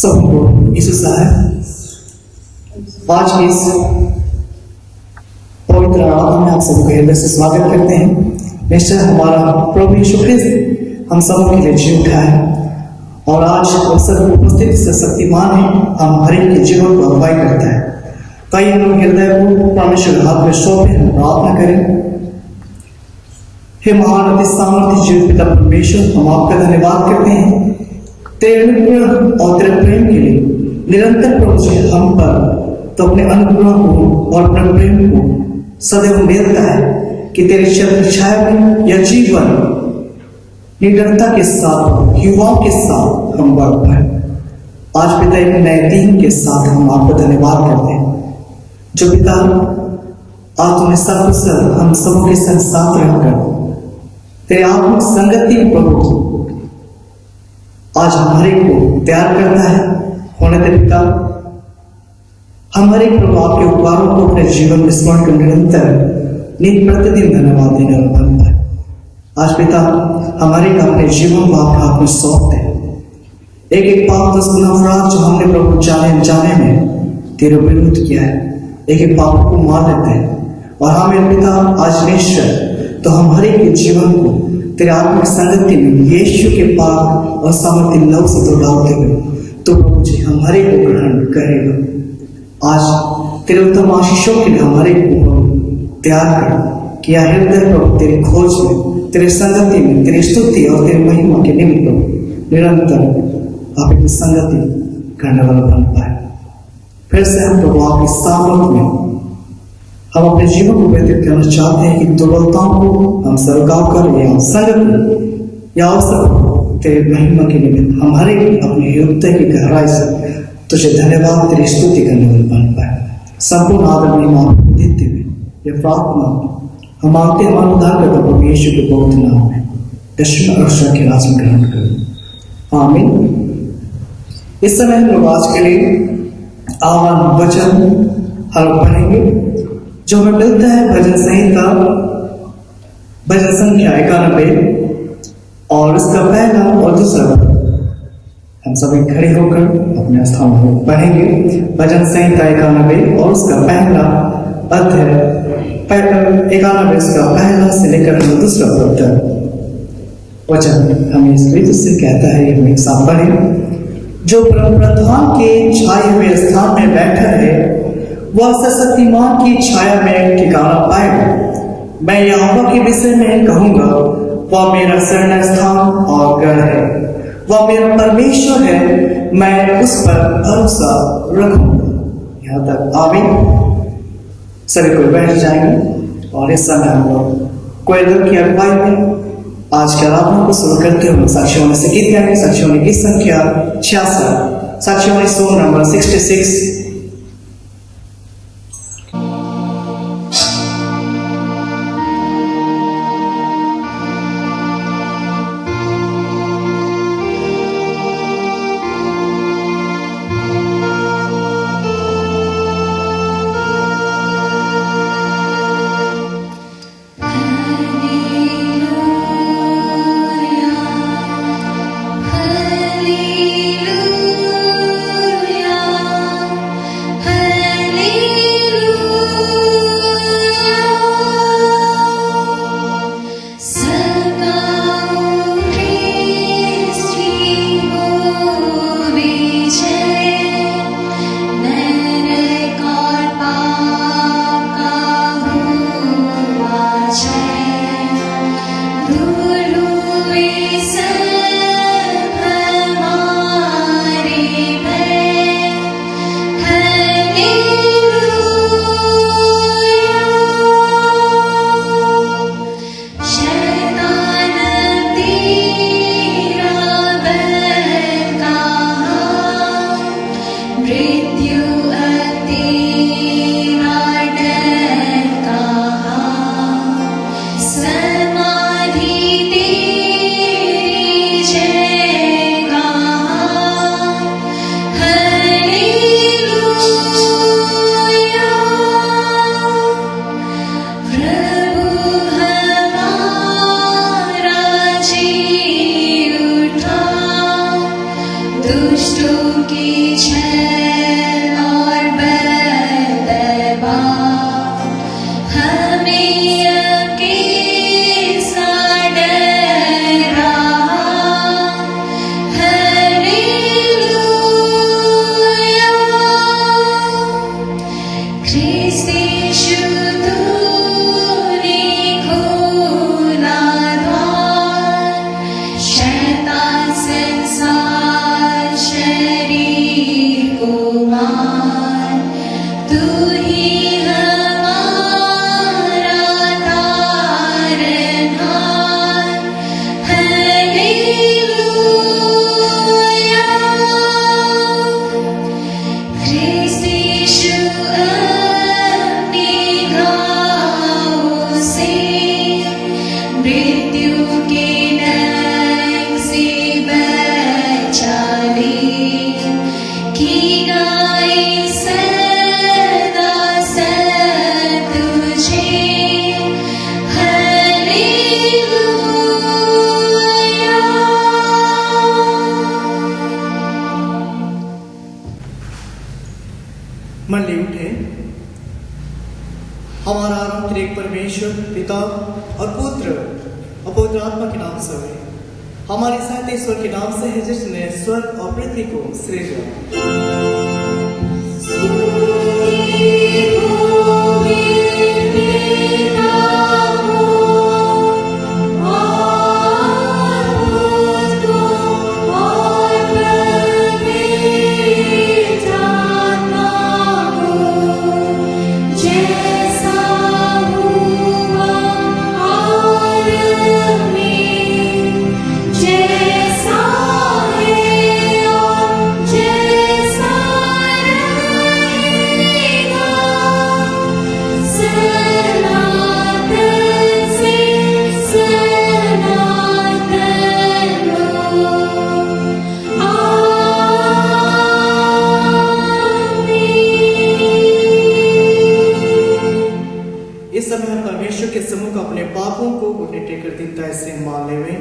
सबको यीशु साहब आज की इस पवित्र आराधना में आप सबको हृदय से स्वागत करते हैं। निश्चय हमारा प्रभु यीशु ख्रिस्त हम सबों के लिए जी उठा है और आज अवसर उपस्थित से शक्तिमान है, हम हर एक के जीवन को अगुवाई करता है। कई हम हृदय को परमेश्वर हाथ में सौंपे, हम प्रार्थना करें। हे महान अति सामर्थ्य जीवित पिता परमेश्वर, हम आपका धन्यवाद करते हैं तेरे अनुग्रह और तेरे प्रेम के लिए। निरंतर प्रभु जी हम पर तो अपने अनुग्रह को और अपने प्रेम को सदैव मिलता है कि तेरी छत्र छाया में यह जीवन निडरता के साथ युवाओं के साथ हम बढ़ पाए। आज पिता एक नए दिन के साथ हम आपका धन्यवाद करते हैं जो पिता आज तुमने सर्वसर हम सबों के संग साथ रहकर तेरे आत्मिक संगति में प्रभु आज हमारे को तैयार करता है होने दे पिता। हमारे प्रभु आपके उपकारों को अपने जीवन में स्मरण कर निरंतर नित्य प्रतिदिन धन्यवाद देने वाला बनता है। आज पिता हमारे का अपने जीवन को आपके हाथ में सौंपते हैं। एक एक पाप 10 गुना अपराध जो हमने प्रभु जाने में तेरे विरुद्ध किया है, एक एक पाप को मार देते हैं और हमें पिता आज निश्चय तो हम हर एक के जीवन को तेरे आत्मिक संगति में यीशु के पाक और सामर्थ्य लव से तो डालते हुए तो प्रभु जी हमारे को ग्रहण करेगा। आज तेरे उत्तम आशीषों के लिए हमारे को तैयार कर किया हृदय प्रभु तेरी खोज में, तेरे संगति में, तेरी स्तुति और तेरी महिमा के निमित्त निरंतर आपकी संगति करने वाला बन पाए। फिर से हम प्रभु आपकी सामर्थ में हम अपने जीवन को व्यतीत करना चाहते हैं कि दुर्बलताओं को हम स्वीकार कर या संगति या अवसर तेरे महिमा के निमित्त हमारे अपने हृदय की गहराई से तुझे धन्यवाद तेरी स्तुति करने वाले बन पाए। संपूर्ण आदर महिमा देते हुए यह प्रार्थना हम मांगते हैं हमारा उद्धार करता प्रभु यीशु के पवित्र नाम में दक्षिण अक्षर के राज में ग्रहण करें, आमीन। इस समय हम लोग आज के लिए आह्वान वचन हम पढ़ेंगे जो हमें मिलता है भजन संहिता भजन संख्या 91 और इसका पहला और दूसरा हम सभी खड़े होकर अपने स्थान को पढ़ेंगे। भजन संहिता 91 और उसका पहला अध्याय 91 उसका पहला से लेकर दूसरा वचन हमें इस रीति से कहता है, हम एक साथ पढ़ें। जो परम प्रधान के छाए हुए स्थान में बैठा है वह सर्वशक्तिमान की छाया में ठिकाना पाएगा। मैं यहोवा के विषय में कहूंगा, वह मेरा शरण स्थान और गढ़ है, वह मेरा परमेश्वर है, मैं उस पर भरोसा रखूंगा। यहाँ तक आमीन। सभी कोई बैठ जाएंगे और इस समय हम लोग कोयलर की अगुवाई में आज के आराधना को शुरू करते हुए साक्षियों में से गीत गाएंगे। साक्षियों ने गीत संख्या 66, साक्षियों ने सॉन्ग नंबर 66। Hallelujah. मंडली उठे। हमारा त्रिएक परमेश्वर पिता और पुत्र और पवित्र आत्मा के नाम से है। हमारे साथ ईश्वर के नाम से है जिसने स्वर्ग और पृथ्वी को सृजा। परमेश्वर के समूह का अपने पापों को उन्हें टेकर दीनता से मान लेवे।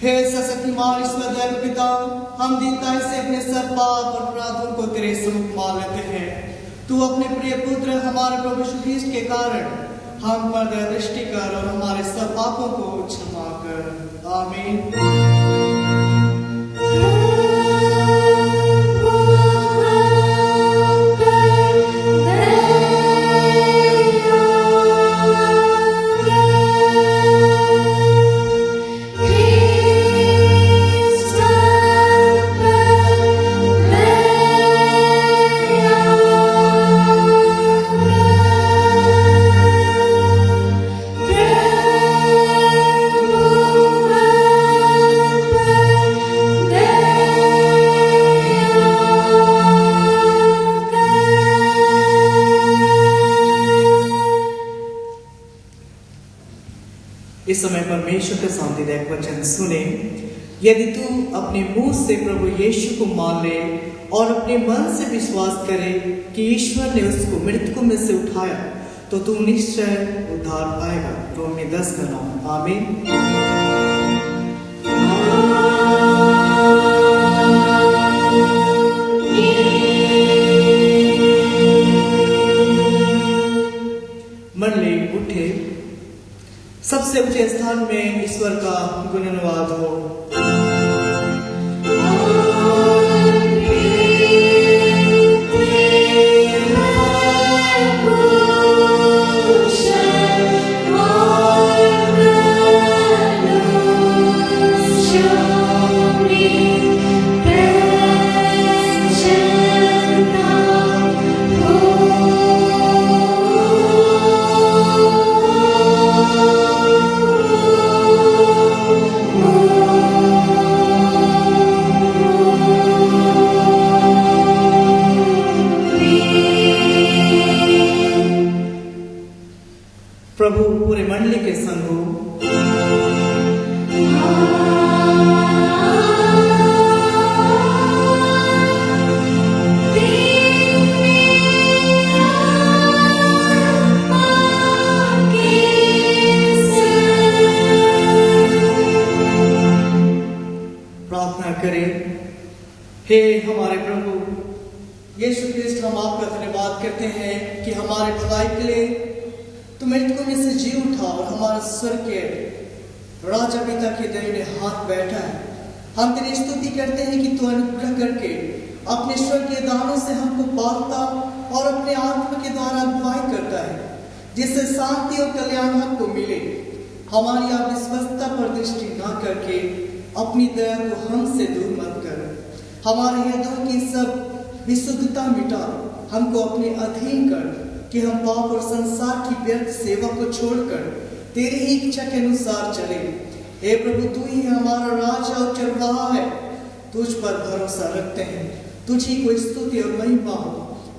हे सशक्तिमान ईश्वर दयालु पिता, हम दीनता से अपने सब पाप और अपराधों को तेरे समूह मान लेते हैं। तू अपने प्रिय पुत्र हमारे प्रभु यीशु ख्रीस्त के कारण हम पर दया दृष्टि कर और हमारे सब पापों को क्षमा कर। आमीन। इस समय परमेश्वर का शांतिदायक वचन सुने। यदि तू अपने मुंह से प्रभु यीशु को मान ले और अपने मन से विश्वास करे कि ईश्वर ने उसको मृतकों में से उठाया तो तू निश्चय उद्धार पाएगा। रोमी 10:9। आमीन। मंडली उठे। सबसे ऊंचे स्थान में ईश्वर का गुणगान हो। प्रभु पूरे मंडली के संग हो। प्रार्थना करें। हे हमारे प्रभु यीशु ख्रीस्त, हम आपका धन्यवाद करते हैं कि हमारे भलाई के लिए तुम मृतकों में से जी उठा और हमारा स्वर्ग के राजा पिता के दाहिने हाथ बैठा है। हम तेरी स्तुति करते हैं कि तू अनुग्रह करके अपने स्वर्गीय दानों से हमको पालता और अपने आत्मा के द्वारा अगुवाई करता है, जिससे शांति और कल्याण हमको मिले। हमारी अविश्वसता पर दृष्टि न करके अपनी दया को हमसे दूर मत कर। हमारे हृदयों की सब विशुद्धता मिटा, हमको अपने अधीन कर कि हम पाप और संसार की व्यर्थ सेवा को छोड़कर तेरी ही इच्छा के अनुसार चले। हे प्रभु, तू ही हमारा राजा और चरवाहा है। तुझ पर भरोसा रखते हैं। तुझ ही को स्तुति और महिमा हो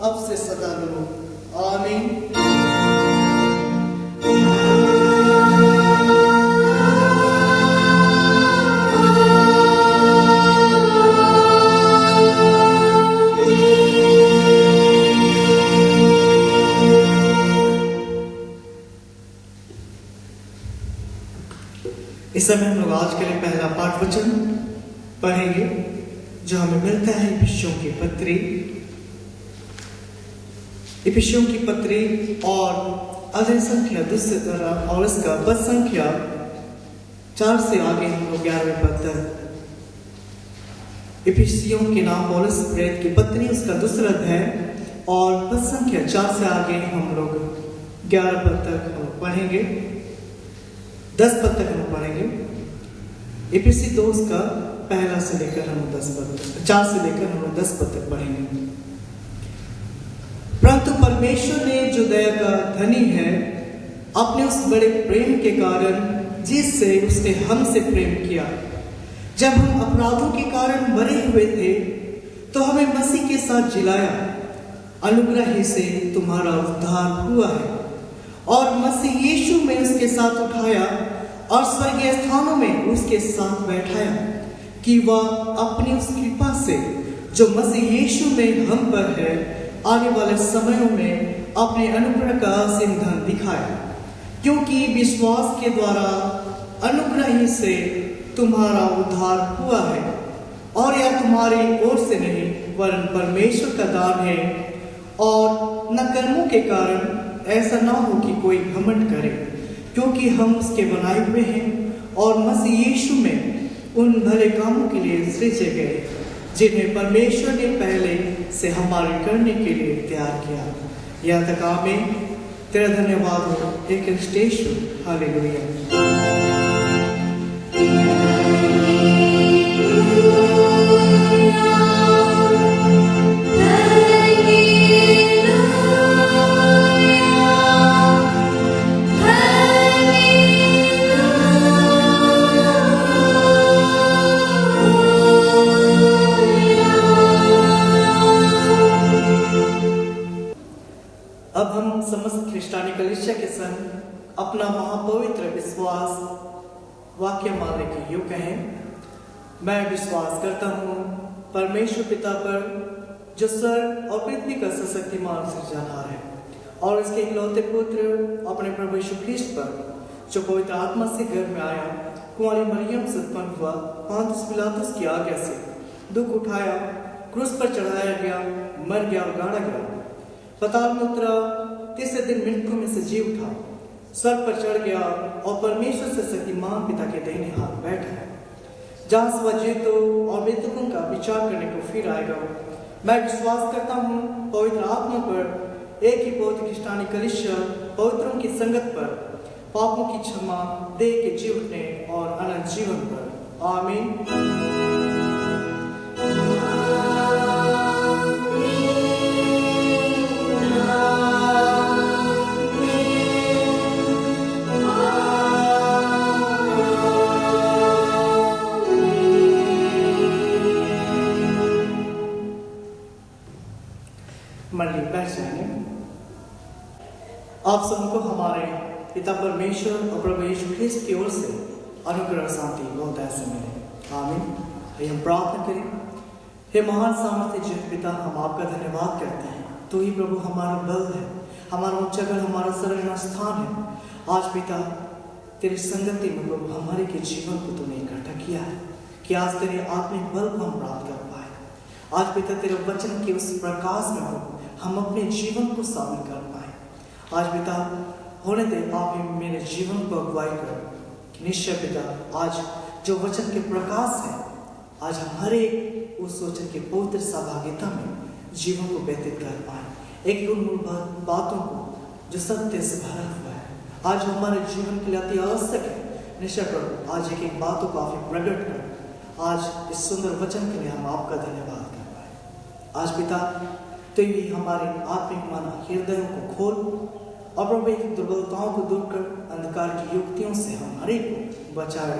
अब से सदा लो। आमीन। इस समय हम लोग आज के लिए पहला पाठ वचन पढ़ेंगे जो हमें मिलता है इफिसियों की पत्री और अध्याय संख्या 2 और इसका पद संख्या 4 से आगे हम लोग 11वें पद तक। इफिसियों के नाम पौलुस प्रेरित की पत्री उसका 2 अध्याय और पद संख्या 4 से आगे हम लोग 11 पद तक हम पढ़ेंगे, 10 पद तक हम पढ़ेंगे। इफिसी 2 का पहला से लेकर हम 10 पद, 4 से लेकर हम 10 पद तक पढ़ेंगे। परंतु परमेश्वर ने जो दया का धनी है, अपने उस बड़े प्रेम के कारण जिससे उसने हमसे प्रेम किया, जब हम अपराधों के कारण मरे हुए थे तो हमें मसीह के साथ जिलाया। अनुग्रह ही से तुम्हारा उद्धार हुआ है और मसीह यीशु में उसके साथ उठाया और स्वर्गीय स्थानों में उसके साथ बैठाया, कि वह अपनी उस कृपा से जो मसीह यीशु में हम पर है आने वाले समयों में अपने अनुग्रह का असीम धन दिखाया। क्योंकि विश्वास के द्वारा अनुग्रह ही से तुम्हारा उद्धार हुआ है, और यह तुम्हारी ओर से नहीं वरन परमेश्वर का दान है, और न कर्मों के कारण ऐसा ना हो कि कोई घमंड करे, क्योंकि हम उसके बनाए हुए हैं और मसीह यीशु में उन भले कामों के लिए सृजे गए जिन्हें परमेश्वर ने पहले से हमारे करने के लिए तैयार किया। यह तक आमीन। तेरा धन्यवाद हो हे कृष्ण यीशु। हालेलुया। अब हम समस्त ख्रिस्तानी कलीसिया के संग अपना महापवित्र विश्वास वाक्य मानने के योग कहें। मैं विश्वास करता हूँ परमेश्वर पिता पर, जो स्वर्ग और पृथ्वी का सशक्तिमान सृजनहार है, और इसके इकलौते पुत्र अपने प्रभु यीशु ख्रीस्त पर, जो पवित्र आत्मा से गर्भ में आया, कुंवारी मरियम से उत्पन्न हुआ, पोंतियुस पिलातुस की आज्ञा से दुख उठाया, क्रूस पर चढ़ाया गया, मर गया और गाड़ा गया, पाताल में उतरा, तीसरे दिन मृतकों में से जी उठा, स्वर्ग पर चढ़ गया और परमेश्वर से शक्तिमान पिता के दाहिने हाथ बैठा है, जहां से वह जीवितों और मृतकों का विचार करने को फिर आएगा। मैं विश्वास करता हूँ पवित्र आत्मा पर, एक ही पवित्र ख्रिस्तानी कलीसिया, पवित्रों की संगत पर, पापों की क्षमा, देह के जी उठने और अनंत जीवन पर। आमीन। मंडली बैठ जाएंगे। आप सबको हमारे पिता परमेश्वर और प्रभु यीशु ख्रीस्त की ओर से अनुग्रह शांति बहुत ऐसे मिले। आमीन। आइए हम प्रार्थना करें। हे महान सामर्थ्य जिस पिता, हम आपका धन्यवाद करते हैं। तू ही प्रभु हमारा बल है, हमारा उच्चगढ़, हमारा शरण स्थान है। आज पिता तेरी संगति में प्रभु हमारे के जीवन को तूने इकट्ठा किया है कि आज तेरे आत्मिक बल को हम प्राप्त कर पाए। आज पिता तेरे वचन के उस प्रकाश में प्रभु हम अपने जीवन को शामिल कर पाए। आज पिता होने दे आप ही मेरे जीवन को अगुवाई करो। निश्चय पिता आज जो वचन के प्रकाश है, आज हम हर एक उस वचन की पवित्र सहभागिता में जीवन को व्यतीत कर पाए, एक उन बातों को जो सत्य से भरा हुआ है, आज हमारे जीवन के लिए अति आवश्यक है। निश्चय प्रभु आज एक बातों को आप प्रकट कर आज इस सुंदर वचन के लिए हम आपका धन्यवाद कर पाए। आज पिता तो भी हमारे आत्मिक मन हृदयों को खोल और प्रभु एक दुर्बलताओं को दूर कर अंधकार की युक्तियों से हम हर एक को बचाए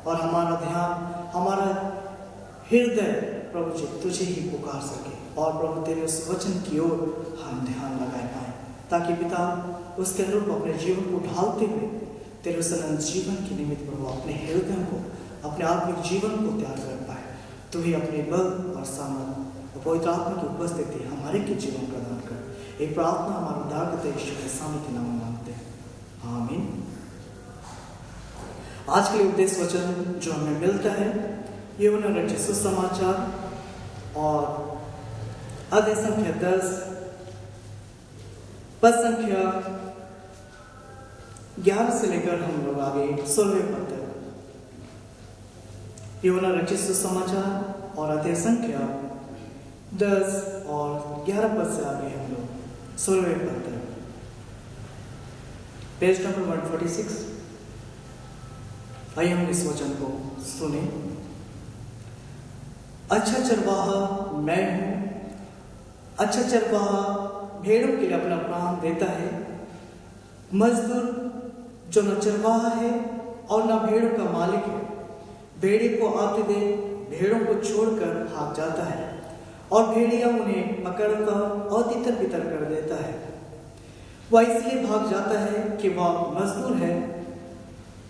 और हमारा ध्यान हमारा हृदय प्रभु जी तुझे ही पुकार सके और प्रभु तेरे उस वचन की ओर हम ध्यान लगाए पाए, ताकि पिता उसके अनुरूप अपने जीवन को ढालते हुए तेरे उस अनंत जीवन के निमित्त प्रभु अपने हृदय को अपने आत्मिक जीवन को त्याग कर पाए। तू ही अपने बल और सामर्थ और पवित्र आत्मा की उपस्थिति हमारे के जीवन प्रदान कर। एक प्रार्थना हमारे उद्धारकर्ता यीशु के सामने के नाम में मांगते हैं, आमीन। आज के लिए उपदेश वचन जो हमें मिलता है ये उन्होंने सुसमाचार और अध्याय संख्या 10 पद संख्या 11 से लेकर हम लोग आगे 16वें पद तक यूहन्ना रचित सुसमाचार और अध्याय संख्या 10 और 11 पद से आगे हम लोग 16वें पद तक, पेज नंबर 146। आइए हम इस वचन को सुने। अच्छा चरवाहा मैं हूं, अच्छा चरवाहा भेड़ों के लिए अपना प्राण देता है। मजदूर जो न चरवाहा है और न भेड़ों का मालिक है, भेड़े को आते दे भेड़ों को छोड़कर भाग जाता है और भेड़िया उन्हें पकड़कर और तितर बितर कर देता है। वह इसलिए भाग जाता है कि वह मजदूर है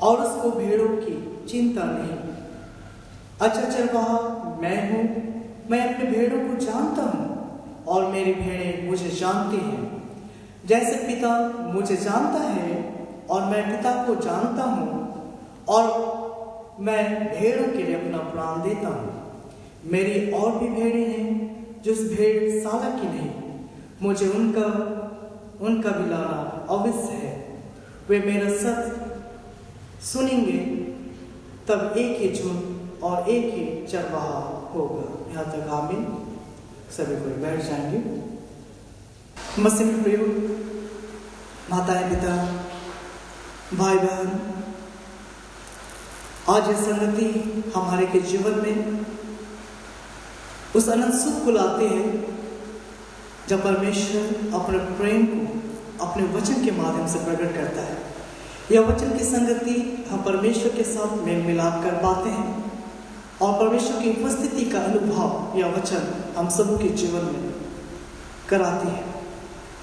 और उसको भेड़ों की चिंता नहीं। अच्छा चरवाहा मैं हूं, मैं अपने भेड़ों को जानता हूं और मेरी भेड़ें मुझे जानती हैं। जैसे पिता मुझे जानता है और मैं पिता को जानता हूं और मैं भेड़ों के लिए अपना प्राण देता हूं। मेरी और भी भेड़ें हैं जो इस भेड़शाला की नहीं, मुझे उनका भी लाना अवश्य है। वे मेरा सत्य सुनेंगे, तब एक ही झुंड और एक ही चरवाहा होगा। यहाँ तक आमीन। सभी कोई बैठ जाएंगे। मसीह में प्रिय माताएं, पिता, भाई बहन, आज ये संगति हमारे के जीवन में उस अनंत सुख को लाते हैं जब परमेश्वर अपने प्रेम को अपने वचन के माध्यम से प्रकट करता है। यह वचन की संगति हम परमेश्वर के साथ मेल मिलाप कर पाते हैं और परमेश्वर की उपस्थिति का अनुभव यह वचन हम सब के जीवन में कराती है।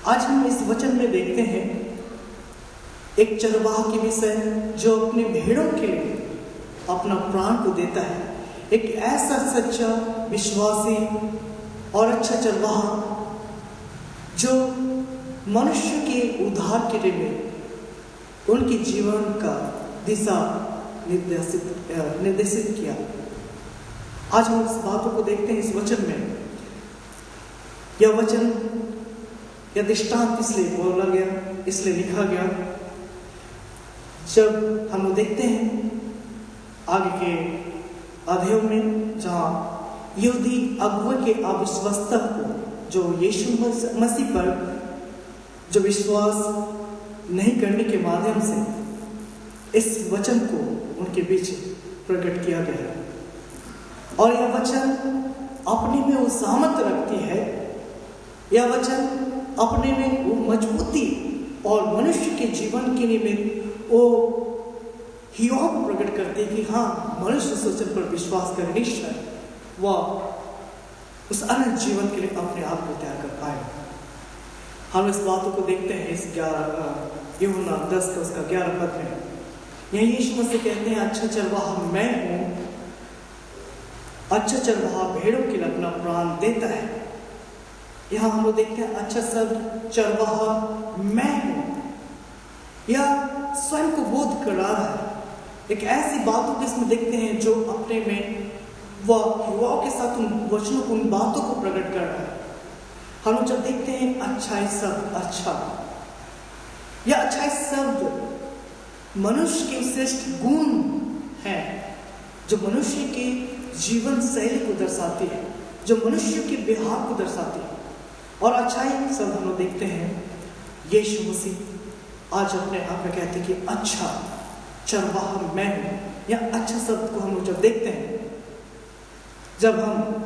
आज हम इस वचन में देखते हैं एक चरवाहा के विषय जो अपने भेड़ों के लिए अपना प्राण को देता है। एक ऐसा सच्चा विश्वासी और अच्छा चरवाहा जो मनुष्य के उद्धार के लिए उनके जीवन का दिशा निर्देशित किया। आज हम इस बातों को देखते हैं इस वचन में। यह वचन या दृष्टांत इसलिए बोला गया, इसलिए लिखा गया, जब हम देखते हैं आगे के अध्यायों में जहाँ यहूदी अगुवे के अविश्वासता को जो यीशु मसीह पर जो विश्वास नहीं करने के माध्यम से इस वचन को उनके बीच प्रकट किया गया है। और यह वचन अपने में वो सामर्थ रखती है, यह वचन अपने में वो मजबूती और मनुष्य के जीवन के निमित्त वो हियोग प्रकट करती है कि हाँ, मनुष्य वचन पर विश्वास कर निश्चय वह उस अनंत जीवन के लिए अपने आप को तैयार कर पाए। हम इस बातों को देखते हैं इस यूहन्ना 10 का उसका 11 पद में। यही यीशु मसीह कहते हैं, अच्छा चरवाहा मैं हूं, अच्छा चरवाहा भेड़ों के लिए अपना प्राण देता है। यहां हम लोग देखते हैं अच्छा शब्द चरवाहा मैं हूं, यह स्वयं को बोध करा रहा है। एक ऐसी बातों को इसमें देखते हैं जो अपने में वह युवाओं के साथ उन वचनों को, उन बातों को प्रकट कर रहा है। हम लोग जब देखते हैं अच्छाई शब्द, अच्छा, यह अच्छाई शब्द मनुष्य के श्रेष्ठ गुण है जो मनुष्य के जीवन शैली को दर्शाती है, जो मनुष्य के व्यवहार को दर्शाती है। और अच्छाई सब हम लोग देखते हैं, यीशु मसीह आज अपने आप में कहते हैं कि अच्छा चरवाहा मैं हूं, या अच्छा शब्द को हम लोग जब देखते हैं, जब हम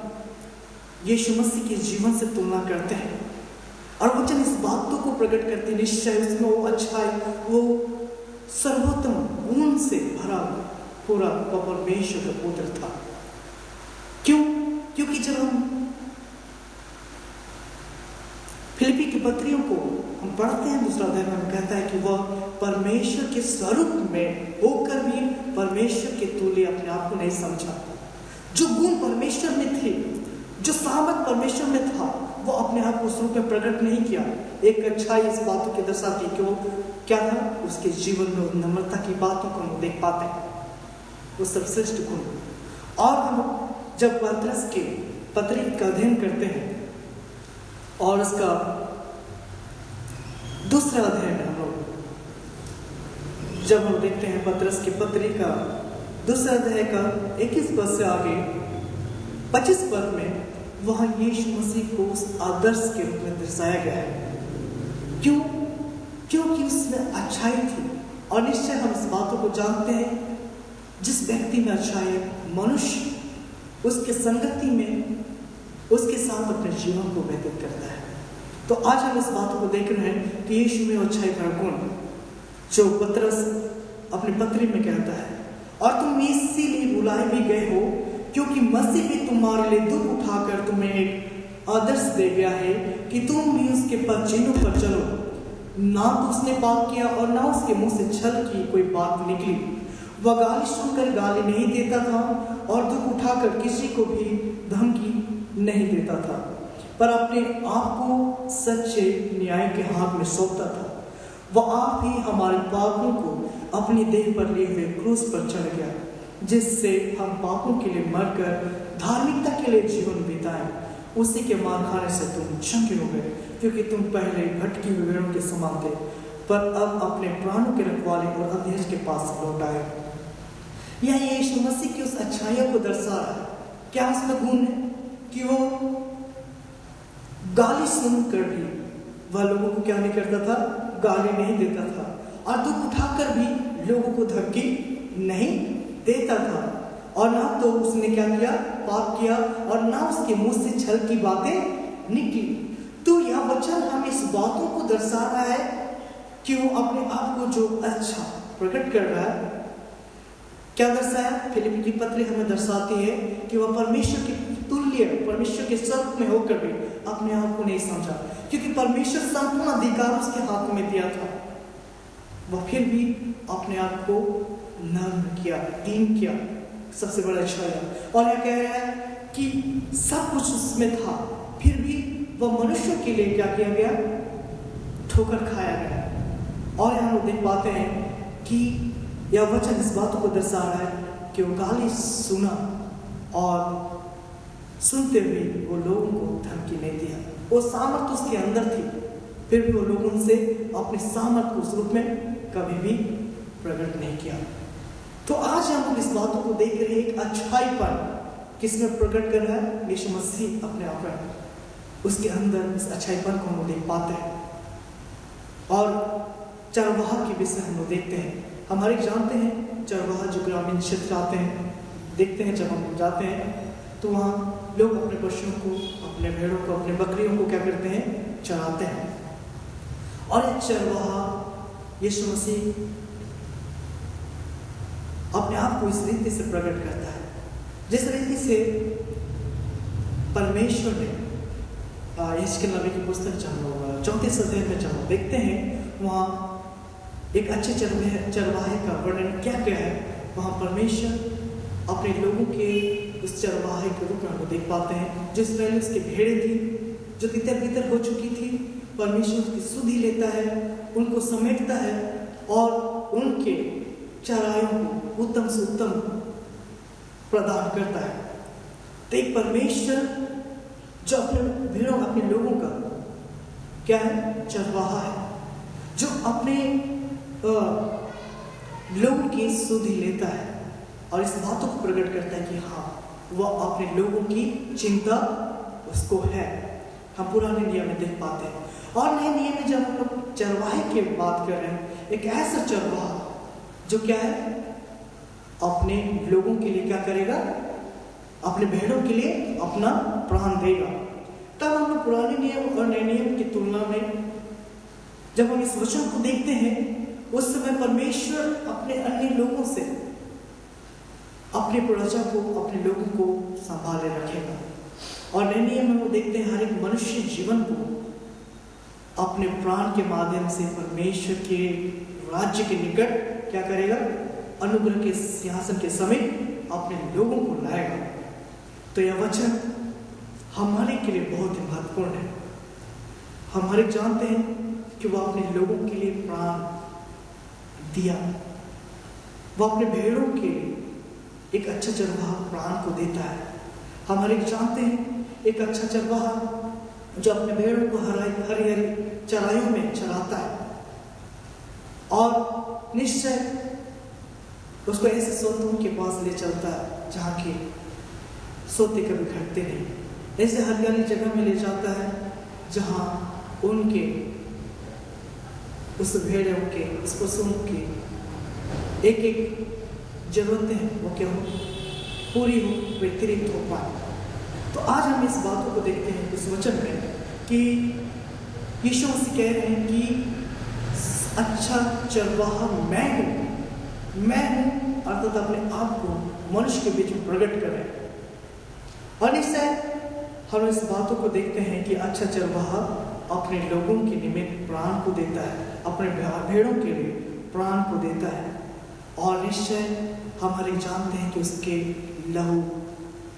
यीशु मसीह के जीवन से तुलना करते हैं और वचन इस बातों को प्रकट करते हैं, निश्चय उसमें वो अच्छाई, वो सर्वोत्तम गुण से भरा पूरा परमेश्वर का पुत्र था। क्यों? क्योंकि जब हम फिलिपी की पत्रियों को हम पढ़ते हैं, दूसरा अध्याय में कहता है कि वह परमेश्वर के स्वरूप में होकर भी परमेश्वर के तुल्य अपने आप को नहीं समझा। जो गुण परमेश्वर में थे, जो सामर्थ परमेश्वर में था, वो अपने आप को उस रूप में प्रकट नहीं किया। एक अच्छाई इस बातों के दर्शाती है कि वो क्या था, उसके जीवन में नम्रता की बातों को हम देख पाते हैं, वो सर्वश्रेष्ठ गुण। और हम जब पतरस के पत्री का अध्ययन करते हैं और उसका दूसरा अध्ययन हम लोग जब हम देखते हैं पतरस की पत्री का दूसरा अध्याय का 21 पद से आगे 25 पद में, वहां यीशु मसीह को उस आदर्श के रूप में दर्शाया गया है। क्यों? क्योंकि उसमें अच्छाई थी। और निश्चय हम इस बातों को जानते हैं, जिस व्यक्ति में अच्छाई है, मनुष्य उसके संगति में उसके साथ अपने जीवन को व्यतीत करता है। तो आज हम इस बातों को देख रहे हैं कि यीशु में अच्छाई का गुण, जो पतरस अपनी पत्री में कहता है, और तुम इसीलिए बुलाए भी गए हो क्योंकि मसीह भी तुम्हारे लिए दुख उठाकर तुम्हें एक आदर्श दे गया है कि तुम भी उसके चिन्हों पर चलो। ना तो उसने पाप किया और ना उसके मुंह से छल की कोई बात निकली। वह गाली सुनकर गाली नहीं देता था और दुख उठाकर किसी को भी धमकी नहीं देता था, पर अपने आप को सच्चे न्याय के हाथ में सौंपता था। वह आप ही हमारे पापों को अपनी देह पर लिए हुए क्रूस पर चढ़ गया, जिससे हम पापों के लिए मरकर धार्मिकता के लिए जीवन बिताएं। उसी के मार खाने से तुम चंगे हो गए, क्योंकि तुम पहले भटकी हुई भेड़ों के समान थे, पर अब अपने प्राणों के रखवाले और अधीश के पास लौट आए। यह यीशु मसीह की उस अच्छाइयों को दर्शा रहा है। क्या उसमें गुण है कि वो गाली सुनकर भी वह लोगों को क्या नहीं करता था, गाली नहीं देता था, और दुख उठाकर भी लोगों को धमकी नहीं देता था, और ना तो उसने क्या किया, पाप किया, और ना उसके मुंह से छल की बातें निकली। तो यह वचन हमें इस बातों को दर्शा रहा है कि वो अपने आप को जो अच्छा प्रकट कर रहा है। क्या दर्शाया? फिलिपी की पत्री हमें दर्शाती है कि वह परमेश्वर के तुल्य, परमेश्वर के स्वरूप में होकर भी अपने आप को नहीं समझा, क्योंकि परमेश्वर संपूर्ण अधिकार उसके हाथ में दिया था। वह फिर भी अपने आप को नम्र किया, दीन किया, सबसे बड़ा अच्छा है। और यह कह रहा है कि सब कुछ उसमें था, फिर भी वह मनुष्य के लिए क्या किया गया, ठोकर खाया गया। और हम लोग देख पाते हैं कि यह वचन इस बातों को दर्शा रहा है कि वो गाली सुना और सुनते हुए वो लोगों को धमकी नहीं दिया। वो सामर्थ उसके अंदर थी, फिर भी वो लोगों से अपने सामर्थ को उस रूप में कभी भी प्रकट नहीं किया। तो आज हम लोग इस बातों को देख रहे हैं, एक अच्छाई पर किसमें प्रकट कर रहा है, यीशु मसीह अपने आप में, उसके अंदर इस अच्छाई पर को हम देख पाते हैं। और चरवाहा के विषय हम लोग देखते हैं। हमारे जानते हैं चरवाहा जो ग्रामीण क्षेत्र जाते हैं, देखते हैं, जब हम जाते हैं तो वहाँ लोग अपने पशुओं को, अपने भेड़ों को, अपने बकरियों को क्या करते हैं, चराते हैं। और एक चरवाहा यीशु मसीह अपने आप को इस रीति से प्रकट करता है, जिस रीति से परमेश्वर ने यहेजकेल नबी की पुस्तक जहाँ 34 अध्याय में जहाँ देखते हैं, वहाँ एक अच्छे चरवाहे का वर्णन क्या क्या है। वहाँ परमेश्वर अपने लोगों के उस चरवाहे के रूप में हम देख पाते हैं, जिस पहले उसकी भेड़ें थी जो तितर बितर हो चुकी थी। परमेश्वर उसकी सुधि लेता है, उनको समेटता है और उनके चराइयों को उत्तम से उत्तम प्रदान करता है। तो एक परमेश्वर जो अपने भेड़ों, अपने लोगों का क्या है, चरवाहा है, जो अपने लोगों की सुधि लेता है और इस बातों को प्रकट करता है कि हाँ, वह अपने लोगों की चिंता उसको है। हम पुराने नियम में देख पाते हैं। और नए नियम में जब हम लोग चरवाहे की बात कर रहे हैं, एक ऐसा चरवाहा जो क्या है, अपने लोगों के लिए क्या करेगा, अपने भेड़ों के लिए अपना प्राण देगा। तब हम लोग पुराने नियम और नए नियम की तुलना में जब हम इस वचन को देखते हैं, उस समय परमेश्वर अपने अन्य लोगों से अपने प्रजा को, अपने लोगों को संभाले रखेगा। और नए नियम में वो देखते हैं हर एक मनुष्य जीवन को अपने प्राण के माध्यम से परमेश्वर के राज्य के निकट क्या करेगा, अनुग्रह के सिंहासन के समीप अपने लोगों को लाएगा। तो यह वचन हमारे के लिए बहुत ही महत्वपूर्ण है। हम हर एक जानते हैं कि वह अपने लोगों के लिए प्राण दिया। वह अपने भेड़ों के लिए एक अच्छा चरवाहा प्राण को देता है। हम हर एक जानते हैं एक अच्छा चरवाहा जो अपने भेड़ों को हरी हरी चराइयों में चराता है और निश्चय उसको ऐसे सोतों के पास ले चलता है जहाँ के सोते कभी घटते नहीं, ऐसे हरियाली जगह में ले जाता है जहाँ उनके उस भेड़ों के, उस पशुओं की एक एक जरूरतें हैं वो क्या हो, पूरी हो, व्यतिरिक्त हो पाए। तो आज हम इस बातों को देखते हैं इस वचन में कि यीशु मसीह कह रहे हैं कि अच्छा चरवाहा मैं हूं, अर्थात अपने आप को मनुष्य के बीच में प्रकट करें। और निश्चय हम इस बातों को देखते हैं कि अच्छा चरवाहा अपने लोगों के निमित्त प्राण को देता है, अपने भेड़ों के लिए प्राण को देता है। और निश्चय हम हर एक जानते हैं कि उसके लहू,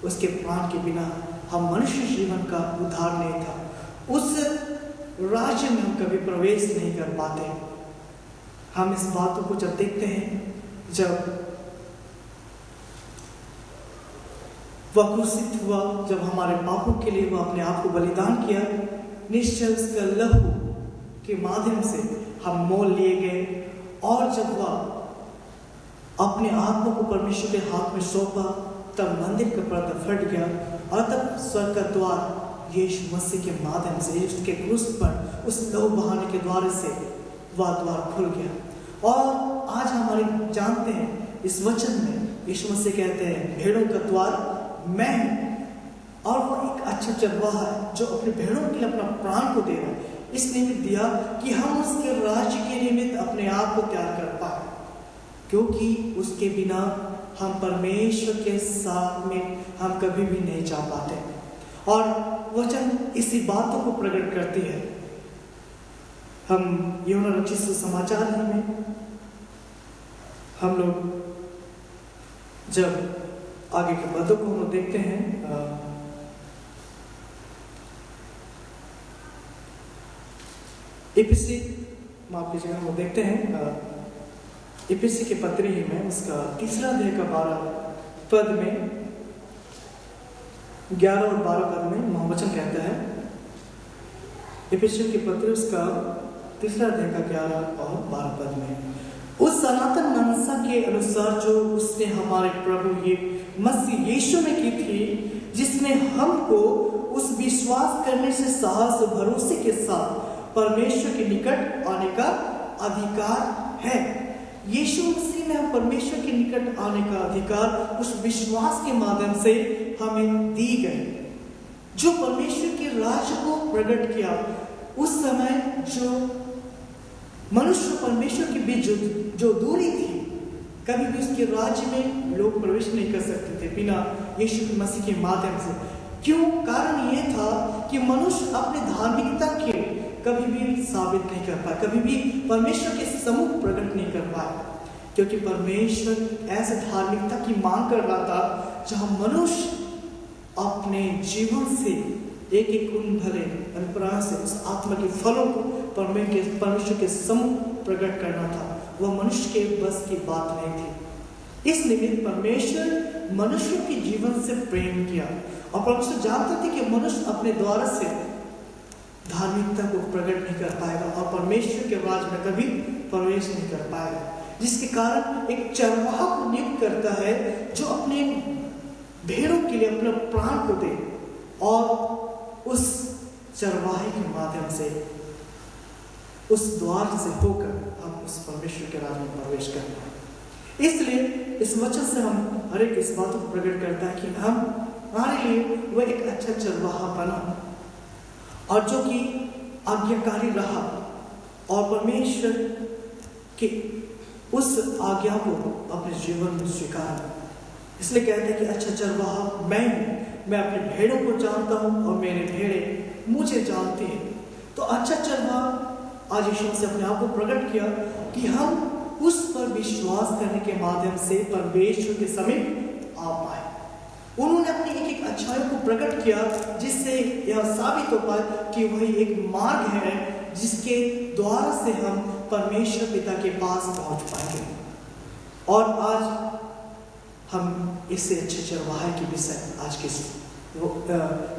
उसके प्राण के बिना हम मनुष्य जीवन का उद्धार नहीं था। उस राज्य में हम कभी प्रवेश नहीं कर पाते। हम इस बातों को जब देखते हैं, जब वह क्रूसित हुआ, जब हमारे पापों के लिए वह अपने आप को बलिदान किया, निश्चय उसका लहू के माध्यम से हम मोल लिए गए। और जब वह अपने आत्मा को परमेश्वर के हाथ में सौंपा, तब मंदिर का पर्दा फट गया और तब स्वर्ग का द्वार यीशु मसीह के माध्यम से, उसके क्रूस पर उस लहू बहाने के द्वार से वह द्वार खुल गया। और आज हमारे जानते हैं इस वचन में यीशु मसीह कहते हैं भेड़ों का द्वार मैं हूं। और वो एक अच्छा चरवाहा है जो अपने भेड़ों के लिए अपना प्राण को दे रहा है, इस निमित्त दिया कि हम उसके राज्य के निमित्त अपने आप को तैयार कर पाए, क्योंकि उसके बिना हम परमेश्वर के साथ में हम कभी भी नहीं जा पाते। और वचन इसी बातों को प्रकट करती है। हम यूहन्ना रचित सुसमाचार में हम लोग जब आगे के पदों को हम देखते हैं, इफिसी, माफ कीजिएगा, हम देखते हैं इफिसी के पत्री में उसका 3 अध्याय का 12 पद में, 11 और 12 पद में महावचन कहता है, इफिसी के पत्री उसका 3 अध्याय का 11 और 12 पद में, उस सनातन मनसा के अनुसार जो उसने हमारे प्रभु मसीह यीशु में की थी, जिसने हमको उस विश्वास करने से साहस और भरोसे के साथ परमेश्वर के निकट आने का अधिकार है। यीशु मसीह में हम परमेश्वर के निकट आने का अधिकार उस विश्वास के माध्यम से हमें दी गई, जो परमेश्वर के राज्य को प्रकट किया। उस समय जो मनुष्य परमेश्वर के बीच जो दूरी थी, कभी भी उसके राज्य में लोग प्रवेश नहीं कर सकते थे बिना यीशु मसीह के माध्यम से। क्यों? कारण ये था कि मनुष्य अपने धार्मिकता के कभी भी साबित नहीं कर पाया, कभी भी परमेश्वर के सम्मुख प्रकट नहीं कर पाया, क्योंकि परमेश्वर ऐसे धार्मिकता की मांग कर रहा था जहां मनुष्य अपने जीवन से एक एक गुण भरे अनुप्राण से उस आत्मा के फलों को परमेश्वर के सम्मुख प्रकट करना था। वह मनुष्य के बस की बात नहीं थी। इस निमित्त परमेश्वर मनुष्य के जीवन से प्रेम किया और परमेश्वर जानते थे कि मनुष्य अपने द्वारा से धार्मिकता को प्रकट नहीं कर पाएगा और परमेश्वर के राज में कभी प्रवेश नहीं कर पाएगा, जिसके कारण एक चरवाहा को नियुक्त करता है जो अपने भेड़ों के लिए अपने प्राण को दे और उस चरवाहे के माध्यम से, उस द्वार से होकर हम उस परमेश्वर के राज में प्रवेश कर पाए। इसलिए इस वचन से हम हर एक इस बात को प्रकट करता है कि हम हमारे लिए वह एक अच्छा चरवाहा बना और जो कि आज्ञाकारी रहा और परमेश्वर के उस आज्ञा को अपने जीवन में स्वीकार। इसलिए कहते हैं कि अच्छा चरवाहा मैं हूं, मैं अपने भेड़ों को जानता हूं और मेरे भेड़े मुझे जानते हैं। तो अच्छा चरवाहा आज यीशु से अपने आप को प्रकट किया कि हम उस पर विश्वास करने के माध्यम से परमेश्वर के समीप आ पाए। उन्होंने अपनी एक एक अच्छाइयों को प्रकट किया जिससे यह साबित हो पाए कि वही एक मार्ग है जिसके द्वारा से हम परमेश्वर पिता के पास पहुंच पाएंगे। और आज हम इससे अच्छे चरवाहे के विषय आज के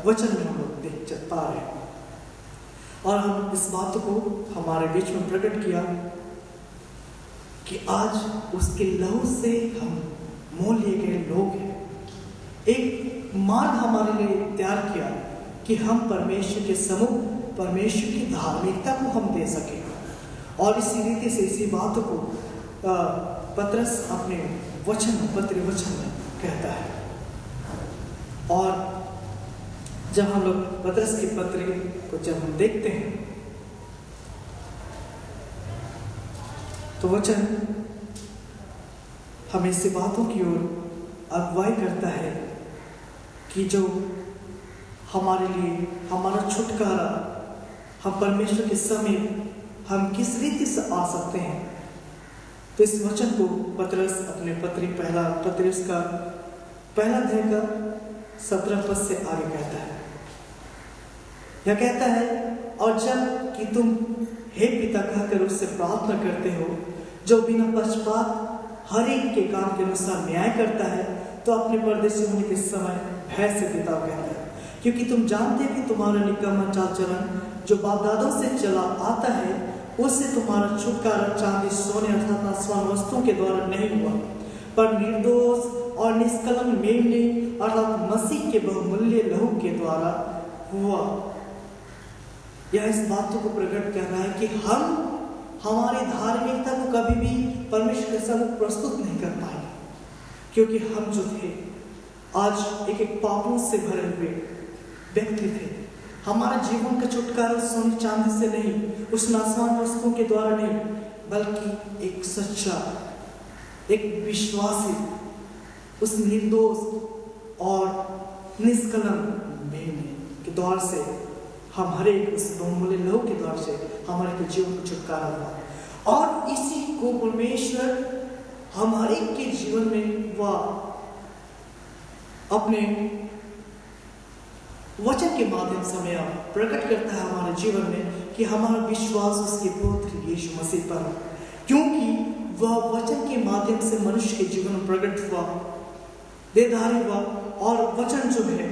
वचन में हम लोग देख पा रहे हैं और हम इस बात को हमारे बीच में प्रकट किया कि आज उसके लहू से हम मोल लिए गए लोग हैं। एक मार्ग हमारे लिए तैयार किया कि हम परमेश्वर के सम्मुख परमेश्वर की धार्मिकता को हम दे सके। और इसी रीति से इसी बात को पतरस अपने पत्री वचन में कहता है। और जब हम लोग पतरस की पत्री को जब हम देखते हैं तो वचन हमें इसी बातों की ओर अगुवाई करता है कि जो हमारे लिए हमारा छुटकारा, हम परमेश्वर के समीप हम किस रीति से आ सकते हैं। तो इस वचन को पतरस अपने पतरस का पहला अध्याय का 17 पद से आगे कहता है। यह कहता है, और जब कि तुम हे पिता कहकर उससे प्रार्थना करते हो जो बिना पक्षपात हर एक के काम के अनुसार न्याय करता है, तो अपने परदेशी होने के समय भय से बिताओ कहता है, क्योंकि तुम जानते कि तुम्हारा निकम्मा चाल चलन जो बाप दादों से चला आता है उससे तुम्हारा छुटकारा चांदी सोने अर्थात आसमान वस्तुओं के द्वारा नहीं हुआ, पर निर्दोष और निष्कलंक मेमने अर्थात मसीह के बहुमूल्य लहू के द्वारा हुआ। यह इस बातों को प्रकट कर रहा है कि हम हमारी धार्मिकता को कभी भी परमेश्वर के सम्मुख प्रस्तुत नहीं कर पाएंगे, क्योंकि हम जो थे आज एक एक पापों से भरे हुए व्यक्ति थे। हमारा जीवन का छुटकारा सोने चांदी से नहीं, उस नासवान वस्तुओं के द्वारा नहीं, बल्कि एक सच्चा, एक विश्वासी, उस निर्दोष और निष्कलंक मेमने के द्वार से हम हर एक उस बहुमूल्य लहू के द्वार से हमारे जीवन को छुटकारा हुआ। और इसी को परमेश्वर हमारे के जीवन में वह अपने वचन के माध्यम से हमें प्रकट करता है हमारे जीवन में कि हमारा विश्वास उसके पुत्र यीशु मसीह पर, क्योंकि वह वचन के माध्यम से मनुष्य के जीवन में प्रकट हुआ, देहधारी हुआ। और वचन जो है,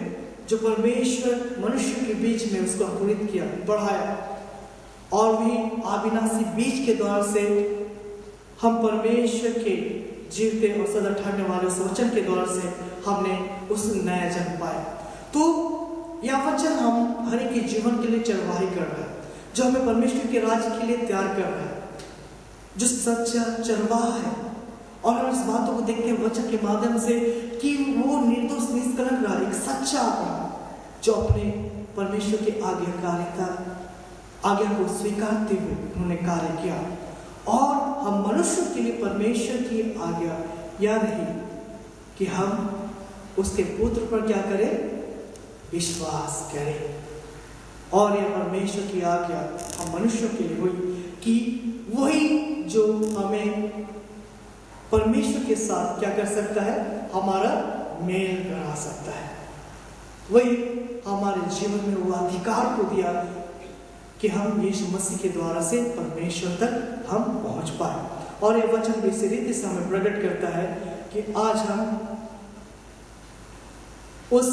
जो परमेश्वर मनुष्य के बीच में उसको अंकुरित किया, बढ़ाया, और भी अविनाशी बीज के द्वारा से हम परमेश्वर के जीवते और सदा ठहरने वाले उस वचन के द्वारा से हमने उस नया जन्म पाया। तो यह वचन हम हर एक के जीवन के लिए चरवाही कर रहा है, जो हमें परमेश्वर के राज्य के लिए तैयार कर रहा है, जो सच्चा चरवाहा है। और हम इस बातों को देखते हैं वचन के माध्यम से कि वो निर्दोष निष्कलंक रहा, एक सच्चा आत्मा जो अपने परमेश्वर की आज्ञा को स्वीकारते हुए उन्होंने कार्य किया। और हम मनुष्य के लिए परमेश्वर की आज्ञा यह रही कि हम उसके पुत्र पर क्या करें, विश्वास करें। और यह परमेश्वर की आज्ञा हम मनुष्यों के लिए हुई कि वही जो हमें परमेश्वर के साथ क्या कर सकता है, हमारा मेल करा सकता है। वही हमारे जीवन में वो अधिकार को दिया कि हम यीशु मसीह के द्वारा से परमेश्वर तक हम पहुंच पाए। और ये वचन भी इसी रीति से हमें प्रकट करता है कि आज हम उस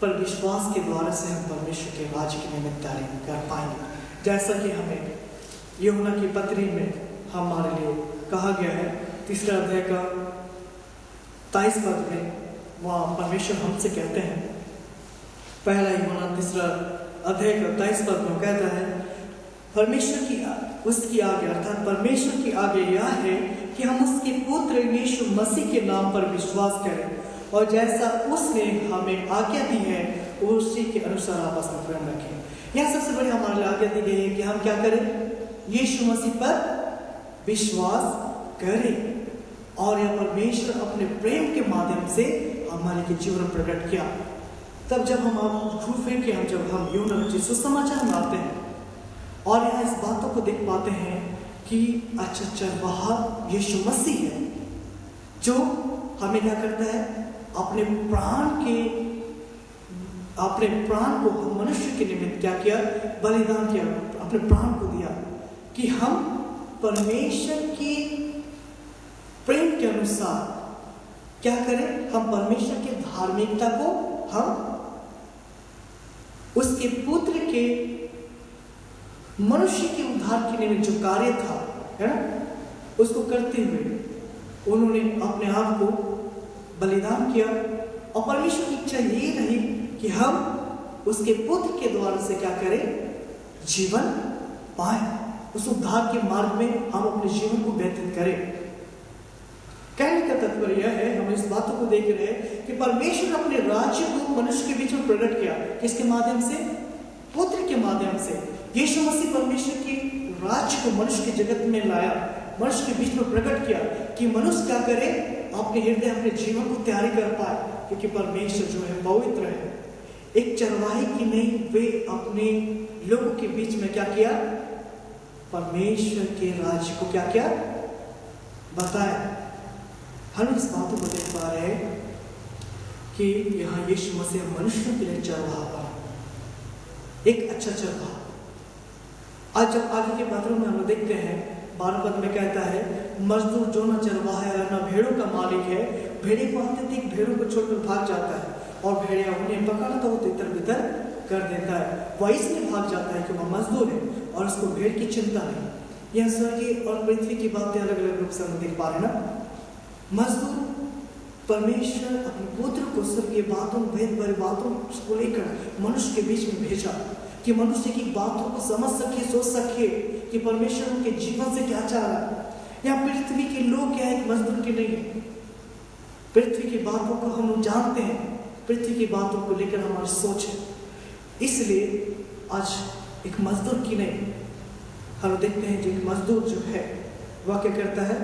पर विश्वास के द्वारा से हम परमेश्वर के राज्य की निमित्तदारी कर पाएंगे। जैसा कि हमें यूहन्ना की पत्री में हमारे लिए कहा गया है, 3 अध्याय का 23 पद में वहाँ परमेश्वर हमसे कहते हैं, पहला यूहन्ना 3:23 में कहता है, परमेश्वर की उसकी आगे अर्थात परमेश्वर की आगे यह है कि हम उसके पुत्र यीशु मसीह के नाम पर विश्वास करें और जैसा उसने हमें आज्ञा दी है उसी के अनुसार आपस में प्रेम रखें। यह सबसे बड़ी हमारे लिए आज्ञा दी गई है कि हम क्या करें, यीशु मसीह पर विश्वास करें। और यह परमेश्वर अपने प्रेम के माध्यम से हमारे के जीवन प्रकट किया। तब जब हम जब हम यूहन्ना सुसमाचार में आते हैं और यहाँ इस बातों को देख पाते हैं कि अच्छा चरवाहा यीशु मसीह है जो हमें क्या करता है, अपने प्राण को हम मनुष्य के निमित्त क्या किया, बलिदान किया, अपने प्राण को दिया कि हम परमेश्वर की प्रेम के अनुसार क्या करें, हम परमेश्वर की धार्मिकता को हम उसके पुत्र के मनुष्य के उद्धार के निमित्त जो कार्य था, है ना, उसको करते हुए उन्होंने अपने आप को बलिदान किया। और परमेश्वर की इच्छा ये रही कि हम उसके पुत्र के द्वारा से क्या करें, जीवन पाए, उस उद्धार के मार्ग में हम अपने जीवन को व्यतीत करें। कहने का तात्पर्य यह है, हम इस बातों को देख रहे हैं कि परमेश्वर अपने राज्य को मनुष्य के बीच में प्रकट किया। किसके माध्यम से, पुत्र के माध्यम से। यीशु मसीह परमेश्वर की राज्य को मनुष्य के जगत में लाया, मनुष्य के बीच में प्रकट किया कि मनुष्य क्या करे, अपने हृदय अपने जीवन को तैयारी कर पाए, क्योंकि परमेश्वर जो है पवित्र है। एक चरवाहे की नहीं, वे अपने लोगों के बीच में क्या किया, परमेश्वर के राज्य को क्या किया, बताया। हम इस बातों को देख पा रहे हैं कि यहाँ यीशु मसीह मनुष्यों के लिए चरवाहा बना, एक अच्छा चरवाहा। आज जब आगे के पत्रों में हम देखते हैं, 12 पद में कहता है, मजदूर जो न चरवाहा है न भेड़ों का मालिक है, भेड़े को आते देख भेड़ों को छोड़कर भाग जाता है और भेड़िया उन्हें पकड़ा तो वो तितर बितर कर देता है। वह इसलिए भाग जाता है कि वह मजदूर है और उसको भेड़ की चिंता नहीं। यह स्वर्गीय और पृथ्वी की बातें अलग अलग रूप से हम देख पा रहे हैं ना। मजदूर परमेश्वर अपने पुत्र को स्वर्गीय बातों, भेद भरी बातों को लेकर मनुष्य के बीच में भेजा कि मनुष्य की बातों को समझ सके, सोच सके कि परमेश्वर उनके जीवन से क्या चाह रहा है। यहाँ पृथ्वी के लोग क्या एक मजदूर के नहीं है। पृथ्वी की बातों को हम जानते हैं, पृथ्वी की बातों को लेकर हमारी सोच है। इसलिए आज एक मजदूर की नहीं, हम देखते हैं जो एक मजदूर जो है वह क्या करता है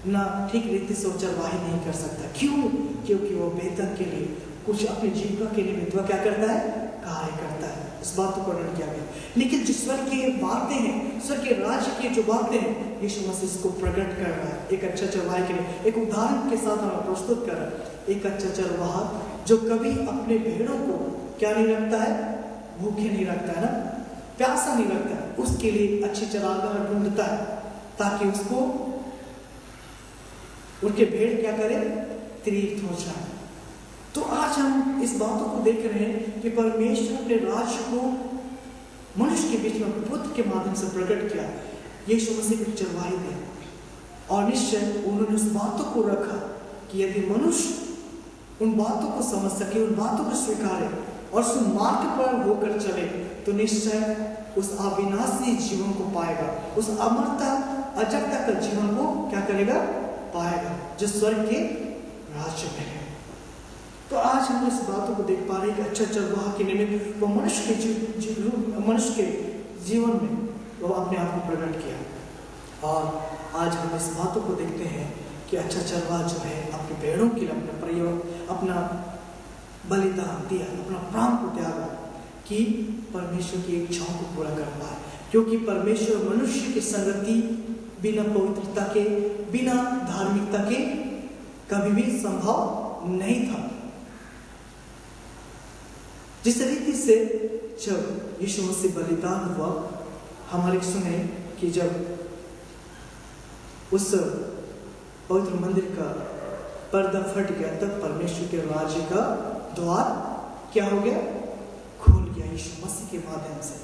ना, ठीक रीति से चरवाही नहीं कर सकता। क्यों? क्योंकि वो वेतन के लिए, कुछ अपनी जीविका के निमित्त वह क्या करता है, कार्य करता है। इस बात को वर्णन किया गया। लेकिन जो स्वर्ग की बातें हैं, स्वर्ग के राज्य की जो बातें हैं, यीशु मसीह इसको प्रकट कर रहा है। एक अच्छा चरवाहे के लिए एक उदाहरण के साथ हमें प्रस्तुत कर रहा है। एक अच्छा चरवाहा जो कभी अपने भेड़ों को क्या नहीं रखता है, भूखे नहीं रखता है ना, प्यासा नहीं रखता है, उसके लिए अच्छी चरागाह ढूंढता है ताकि उसको उनके भेड़ क्या करे, तृप्त हो जाए। तो आज हम इस बातों को देख रहे हैं कि परमेश्वर अपने राज्य को मनुष्य के बीच में पुत्र के माध्यम से प्रकट किया। यीशु मसीह को चरवाही दी और निश्चय उन्होंने उस बातों को रखा कि यदि मनुष्य उन बातों को समझ सके, उन बातों को स्वीकारे और उस मार्ग पर होकर चले, तो निश्चय उस अविनाशी जीवन को पाएगा, उस अमरता अजरता का जीवन को क्या करेगा, पाएगा, जो स्वर्ग के राज्य में है। तो आज हम इस बातों को देख पा रहे हैं कि अच्छा चरवाहा के निमित्त वो मनुष्य के जीवन में वो अपने आप को प्रकट किया। और आज हम इस बातों को देखते हैं कि अच्छा चरवाहा जो है अपने भेड़ों के लिए अपना प्रयोग, अपना बलिदान दिया, अपना प्राण को त्यागा कि परमेश्वर की इच्छाओं को पूरा कर पाए। क्योंकि परमेश्वर मनुष्य की संगति बिना पवित्रता के, बिना धार्मिकता के कभी भी संभव नहीं था। जिस रीति से जब यीशु मसीह बलिदान हुआ, हमारे सुने कि जब उस पवित्र मंदिर का पर्दा फट गया, तब परमेश्वर के राज्य का द्वार क्या हो गया, खुल गया यीशु मसीह के माध्यम से।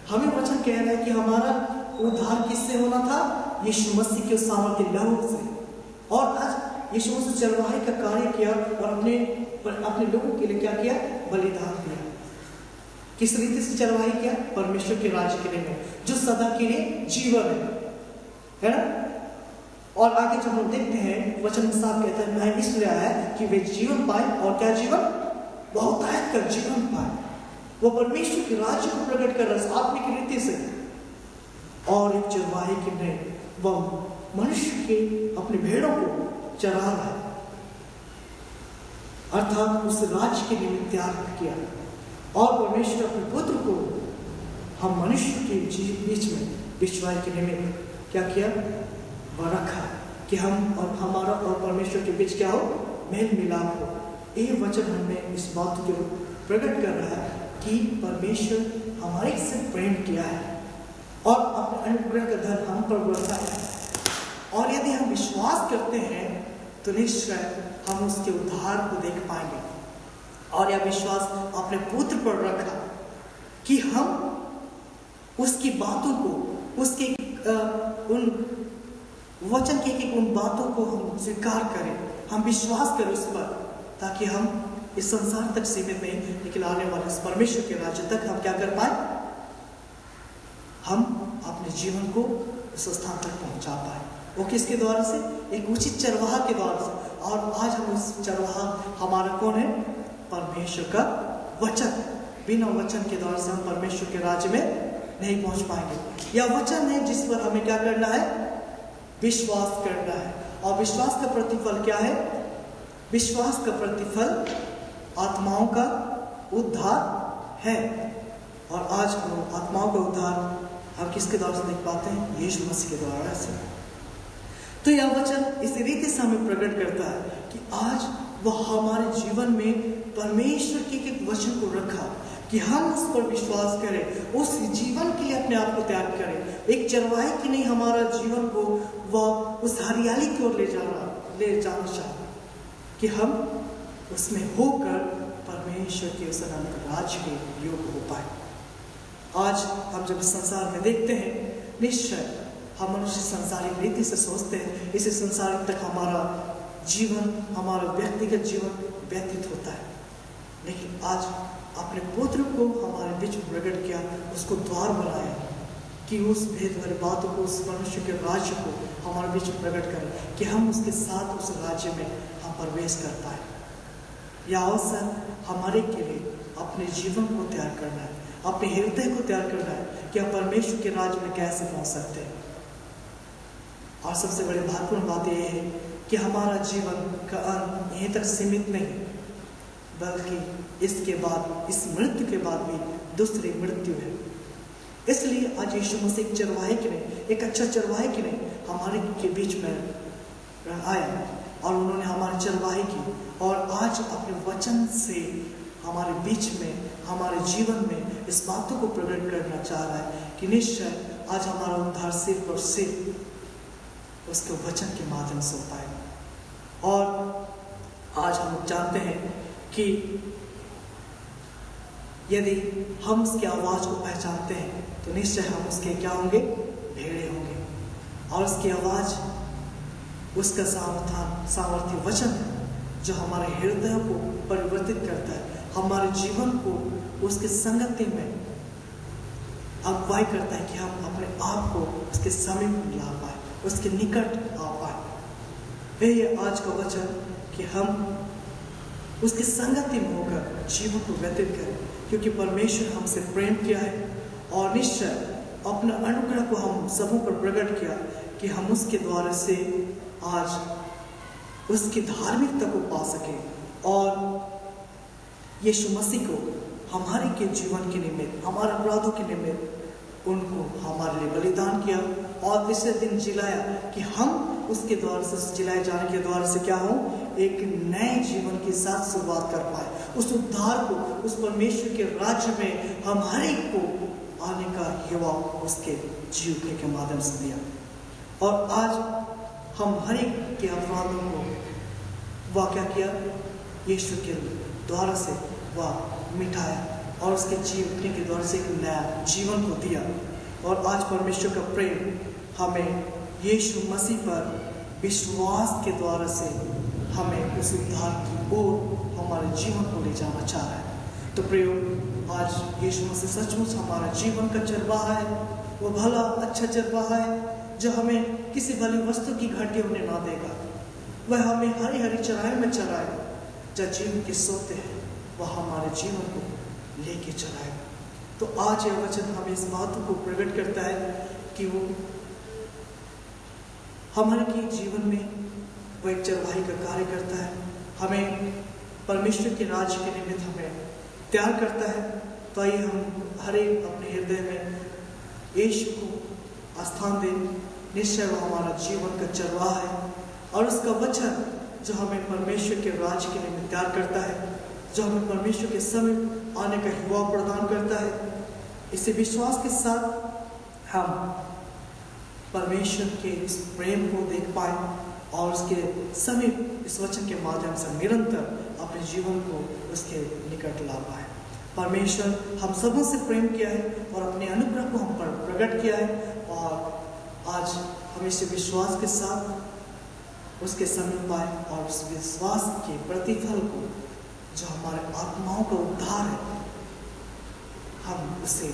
हमें वचन कह रहा है कि हमारा उद्धार किससे होना था, यीशु मसीह के सामर्थ्य लहू से। और आज यीशु मसीह चरवाहे का कार्य किया और अपने लोगों के लिए क्या किया? बलिदान दिया। किस रीति से चरवाही किया? परमेश्वर के राज्य के लिए, जो सदा के लिए जीवन है ना। और आगे जब हम देखते हैं वचन में साफ कहता है, मैं इसलिए आया कि वे जीवन पाए, और क्या जीवन? बहुतायत का जीवन पाए। वो परमेश्वर के राज्य को प्रकट कर रहा है आत्मिक रीति से। और एक चरवाही की नहीं, वह मनुष्य के अपने भेड़ों को चरा रहा है, अर्थात उस राज्य के निमित्त त्याग किया। और परमेश्वर अपने पुत्र को हम मनुष्य के बीच में विश्वास के निमित्त क्या किया? वह रखा कि हम और हमारा और परमेश्वर के बीच क्या हो? मेल मिलाप हो। ये वचन हमें इस बात को प्रकट कर रहा है कि परमेश्वर हमारे से प्रेम किया है और अपने अनुग्रह का धन हम पर बरसा है। और यदि हम विश्वास करते हैं तो निश्चय हम उसके उद्धार को देख पाएंगे। और यह विश्वास अपने पुत्र पर रखा कि हम उसकी बातों को, उसके उन वचन की उन बातों को हम स्वीकार करें, हम विश्वास करें उस पर, ताकि हम इस संसार तक सीमित नहीं, लेकिन आने वाले इस परमेश्वर के राज्य तक हम क्या कर पाए? हम अपने जीवन को उस स्थान तक पहुंचा पाए। वो किसके द्वारा से? एक उचित चरवाहा के द्वारा से। और आज हम उस चरवाहा हमारा कौन है? परमेश्वर का वचन। बिना वचन के द्वारा से हम परमेश्वर के राज्य में नहीं पहुंच पाएंगे। यह वचन है जिस पर हमें क्या करना है? विश्वास करना है। और विश्वास का प्रतिफल क्या है? विश्वास का प्रतिफल आत्माओं का उद्धार है। और आज हम आत्माओं का उद्धार हम किसके द्वारा से देख पाते हैं? यीशु मसीह के द्वारा से। तो यह वचन इस रीति से हमें प्रकट करता है कि आज वह हमारे जीवन में परमेश्वर के एक वचन को रखा कि हम उस पर विश्वास करें, उस जीवन के लिए अपने आप को त्याग करें। एक चरवाही की नहीं, हमारा जीवन को वह उस हरियाली की ओर ले जाना चाहे कि हम उसमें होकर परमेश्वर के उस अनंत राज्य के योग हो पाए। आज हम जब इस संसार में देखते हैं, निश्चय हम मनुष्य संसारिक रीति से सोचते हैं, इसी संसारिक तक हमारा जीवन, हमारा व्यक्तिगत जीवन व्यतीत होता है। लेकिन आज अपने पुत्र को हमारे बीच में प्रकट किया, उसको द्वार बनाया कि उस भेद भरी बातों को, उस मनुष्य के राज्य को हमारे बीच में प्रकट करें कि हम उसके साथ उस राज्य में हम प्रवेश कर पाए। यह अवसर हमारे के लिए अपने जीवन को तैयार करना है, अपने हृदय को तैयार करना है कि हम परमेश्वर के राज्य में कैसे पहुंच सकते हैं। और सबसे बड़ी महत्वपूर्ण बात यह है कि हमारा जीवन का अंत यहीं तक सीमित नहीं, बल्कि इसके बाद, इस मृत्यु के बाद भी दूसरी मृत्यु है। इसलिए आज यीशु मसीह एक चरवाहे की नहीं, एक अच्छा चरवाहे की नहीं, हमारे के बीच में आए और उन्होंने हमारी चरवाही की। और आज अपने वचन से हमारे बीच में, हमारे जीवन में इस बातों को प्रकट करना चाह रहा है कि निश्चय आज हमारा उद्धार सिर्फ और सिर्फ उसके वचन के माध्यम से होता है। और आज हम जानते हैं कि यदि हम उसकी आवाज़ को पहचानते हैं तो निश्चय हम उसके क्या होंगे? भेड़े होंगे। और उसकी आवाज़, उसका सामर्थ्य वचन है जो हमारे हृदय को परिवर्तित करता है, हमारे जीवन को उसके संगति में अगुवाई करता है कि हम अपने आप को उसके समीप ला पाए, उसके निकट आ पाए। ये आज का वचन कि हम उसकी संगति में होकर जीवन को व्यतीत करें, क्योंकि परमेश्वर हमसे प्रेम किया है और निश्चय अपना अनुग्रह को हम सबों पर प्रकट किया कि हम उसके द्वारा से आज उसकी धार्मिकता को पा सके। और यीशु मसीह को हमारे के जीवन के निमित्त, हमारे अपराधों के निमित्त उनको हमारे लिए बलिदान किया और तीसरे दिन जिलाया कि हम उसके द्वारा से, जिलाए जाने के द्वारा से क्या हो? एक नए जीवन के साथ शुरुआत कर पाए। उस उद्धार को, उस परमेश्वर के राज्य में हम हर एक को आने का युवा उसके जीवन के माध्यम से दिया। और आज हम हर एक के अपराधों को वह क्या किया? यीशु के द्वारा से वह मिटाया और उसके जीवन के द्वारा से एक नया जीवन को दिया। और आज परमेश्वर का प्रेम हमें यीशु मसीह पर विश्वास के द्वारा से हमें उस उद्धार की ओर हमारे जीवन को ले जाना चाह रहा है। तो प्रियो, आज यीशु मसीह सचमुच हमारा जीवन का चरवाहा है। वो भला अच्छा चरवाहा है जो हमें किसी भली वस्तु की घाटी होने ना देगा। वह हमें हरी हरी चराई में चराएगा। जब जीवन के सोते हैं वह हमारे जीवन को लेके चलाएगा। तो आज यह वचन हमें इस बात को प्रकट करता है कि वो हमारे जीवन में वो एक चरवाही का कार्य करता है। हमें परमेश्वर के राज्य के निमित्त हमें तैयार करता है। तो आइए हम हर एक अपने हृदय में यीशु को स्थान दें। निश्चय वो हमारा जीवन का चरवाहा है और उसका वचन जो हमें परमेश्वर के राज्य के लिए तैयार करता है, जो हमें परमेश्वर के समीप आने का युवा प्रदान करता है। इसे विश्वास के साथ हम परमेश्वर के इस प्रेम को देख पाए और उसके समीप इस वचन के माध्यम से निरंतर अपने जीवन को उसके निकट ला पाए। परमेश्वर हम सबों से प्रेम किया है और अपने अनुग्रह को हम पर प्रकट किया है और आज हम इसे विश्वास के साथ उसके समीप आए और उस विश्वास के प्रतिफल को जो हमारे आत्माओं का उद्धार है, हम उसे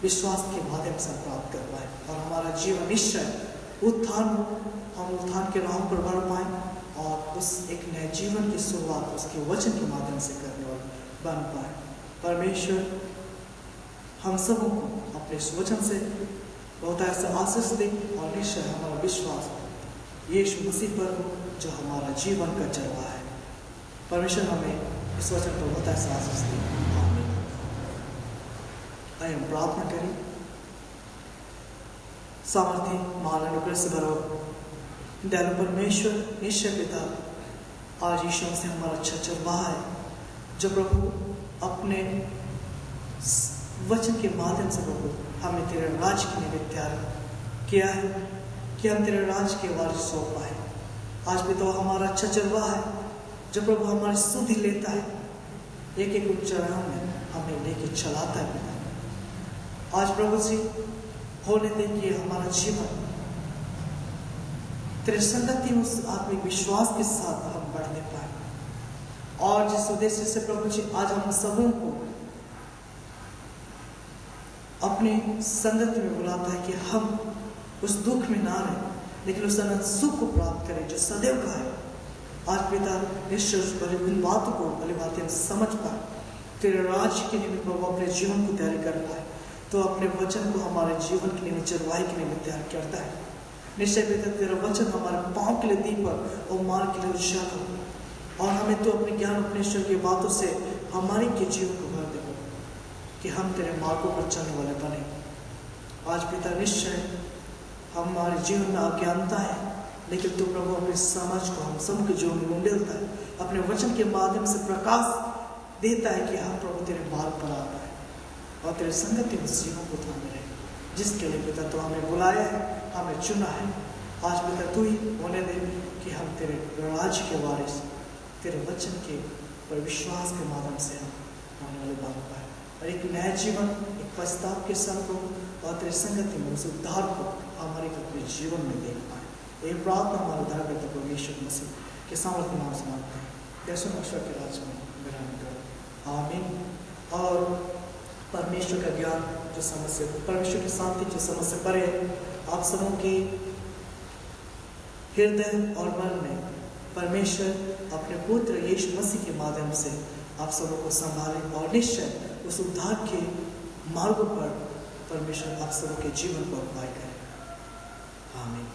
विश्वास के माध्यम से प्राप्त कर पाए और हमारा जीवन निश्चय उत्थान हो। हम उत्थान के राह पर बढ़ पाए और उस एक नए जीवन की शुरुआत उसके वचन के माध्यम से करने वाले बन पाए। परमेश्वर हम सबों को अपने इस वचन से बहुत ऐसा आशीष दे और निश्चय हमारा विश्वास यीशु मसीह पर हो जो हमारा जीवन का चरवाहा है। परमेश्वर हमें इस वचन पर बहुत ऐसा आशीष दे। आमीन। आइए हम प्रार्थना करें। सामर्थ्य महान अनुग्रह से भरो दयालु परमेश्वर निश्चय पिता, आज यीशु मसीह हमारा अच्छा चरवाहा है जो प्रभु अपने वचन के माध्यम से प्रभु हमें तेरे राज्य के लिए तैयार किया है कि हम तेरे राज्य के वारिस हो पाए। आज भी तो हमारा अच्छा चरवाहा है जो प्रभु हमारी सुधि लेता है, एक एक उच्चारण में हमें लेके चलाता है पिता। आज प्रभु जी होने देखिए हमारा जीवन तेरे संगति उस आत्मिक विश्वास के साथ हम बढ़ने पाए और जिस उद्देश्य से प्रभु जी आज हम सबों को अपने संगति में बुलाता है कि हम उस दुख में ना रहें लेकिन उस अनंत सुख को प्राप्त करें जो सदैव का है। आज पिता निश्चय उस इन बातों को भली बातें हम समझ पाए, तेरे राज्य के निमित्त प्रभु अपने जीवन को तैयार कर पाए। तो अपने वचन को हमारे जीवन के निमित्त चरवाही के निमित्त तैयार करता है। निश्चय पिता तेरा वचन हमारे पाँव के लिए दीपक और मार्ग के लिए उजाला हो और हमें तो अपने ज्ञान उपनिषद की बातों से हमारे के जीवन को भर दे कि हम तेरे मार्गों पर चलने वाले बने। आज पिता निश्चय हमारे जीवन में अज्ञानता है लेकिन तू प्रभु अपनी समझ को हम सबके जीवन में उंडेलता है, अपने वचन के माध्यम से प्रकाश देता है कि हम प्रभु तेरे मार्ग पर आ पाए और तेरे संगति में जीवन को थामे रहे, जिसके लिए पिता तो हमें बुलाया है, हमें चुना है। आज पिता तू ही होने दे कि हम तेरे राज्य के वारिस तेरे वचन के पर विश्वास के माध्यम से हम होने वाले बन पाए और एक नया जीवन एक पश्चाताप के संग को और तेरे संगति में उस उद्धार को हमारे अपने जीवन में देख पाए। ये प्रार्थना हमारे उद्धारकर्ता परमेश्वर मसीह के सामर्थ्य नाम से मांगते हैं। यीशु मसीह के राज्य में विराम करो। आमीन। और परमेश्वर का ज्ञान जो समझ से, परमेश्वर की शांति जो समझ से परे आप सबों के हृदय और मन में परमेश्वर अपने पुत्र यीशु मसीह के माध्यम से आप सबों को संभाले और निश्चय उस उद्धार के मार्ग पर परमेश्वर आप सबों के जीवन को अगुवाई करे। आमीन।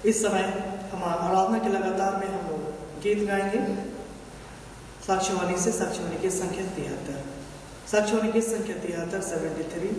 इस समय हम आराधना के लगातार में हम लोग गीत गाएंगे साक्ष्यवाणी से, साक्ष्यवाणी की संख्या 73, साक्ष्यवाणी की संख्या 73 73।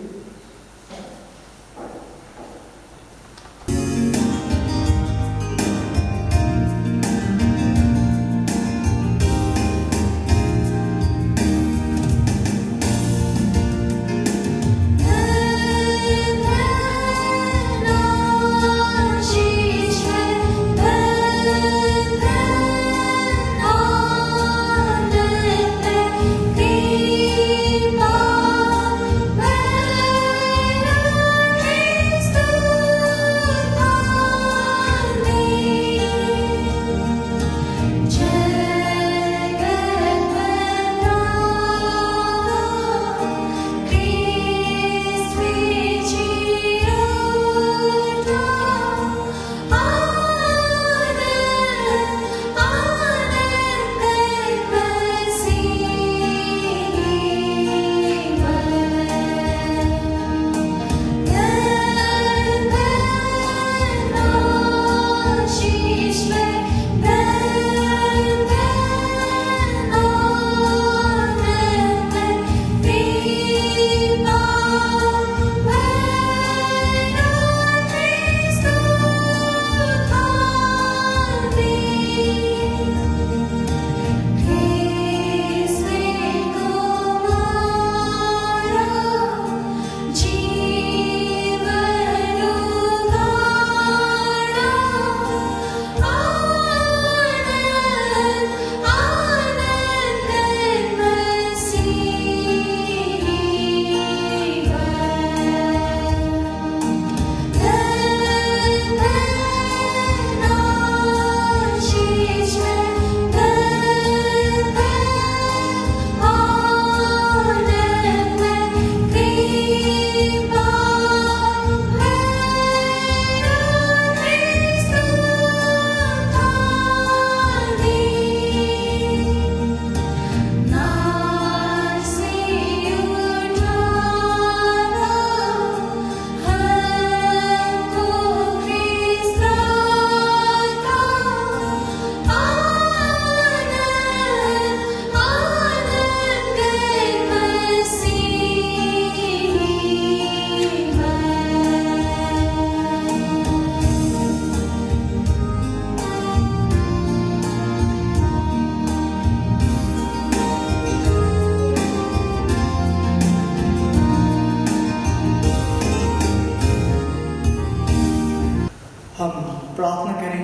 हम प्रार्थना करें।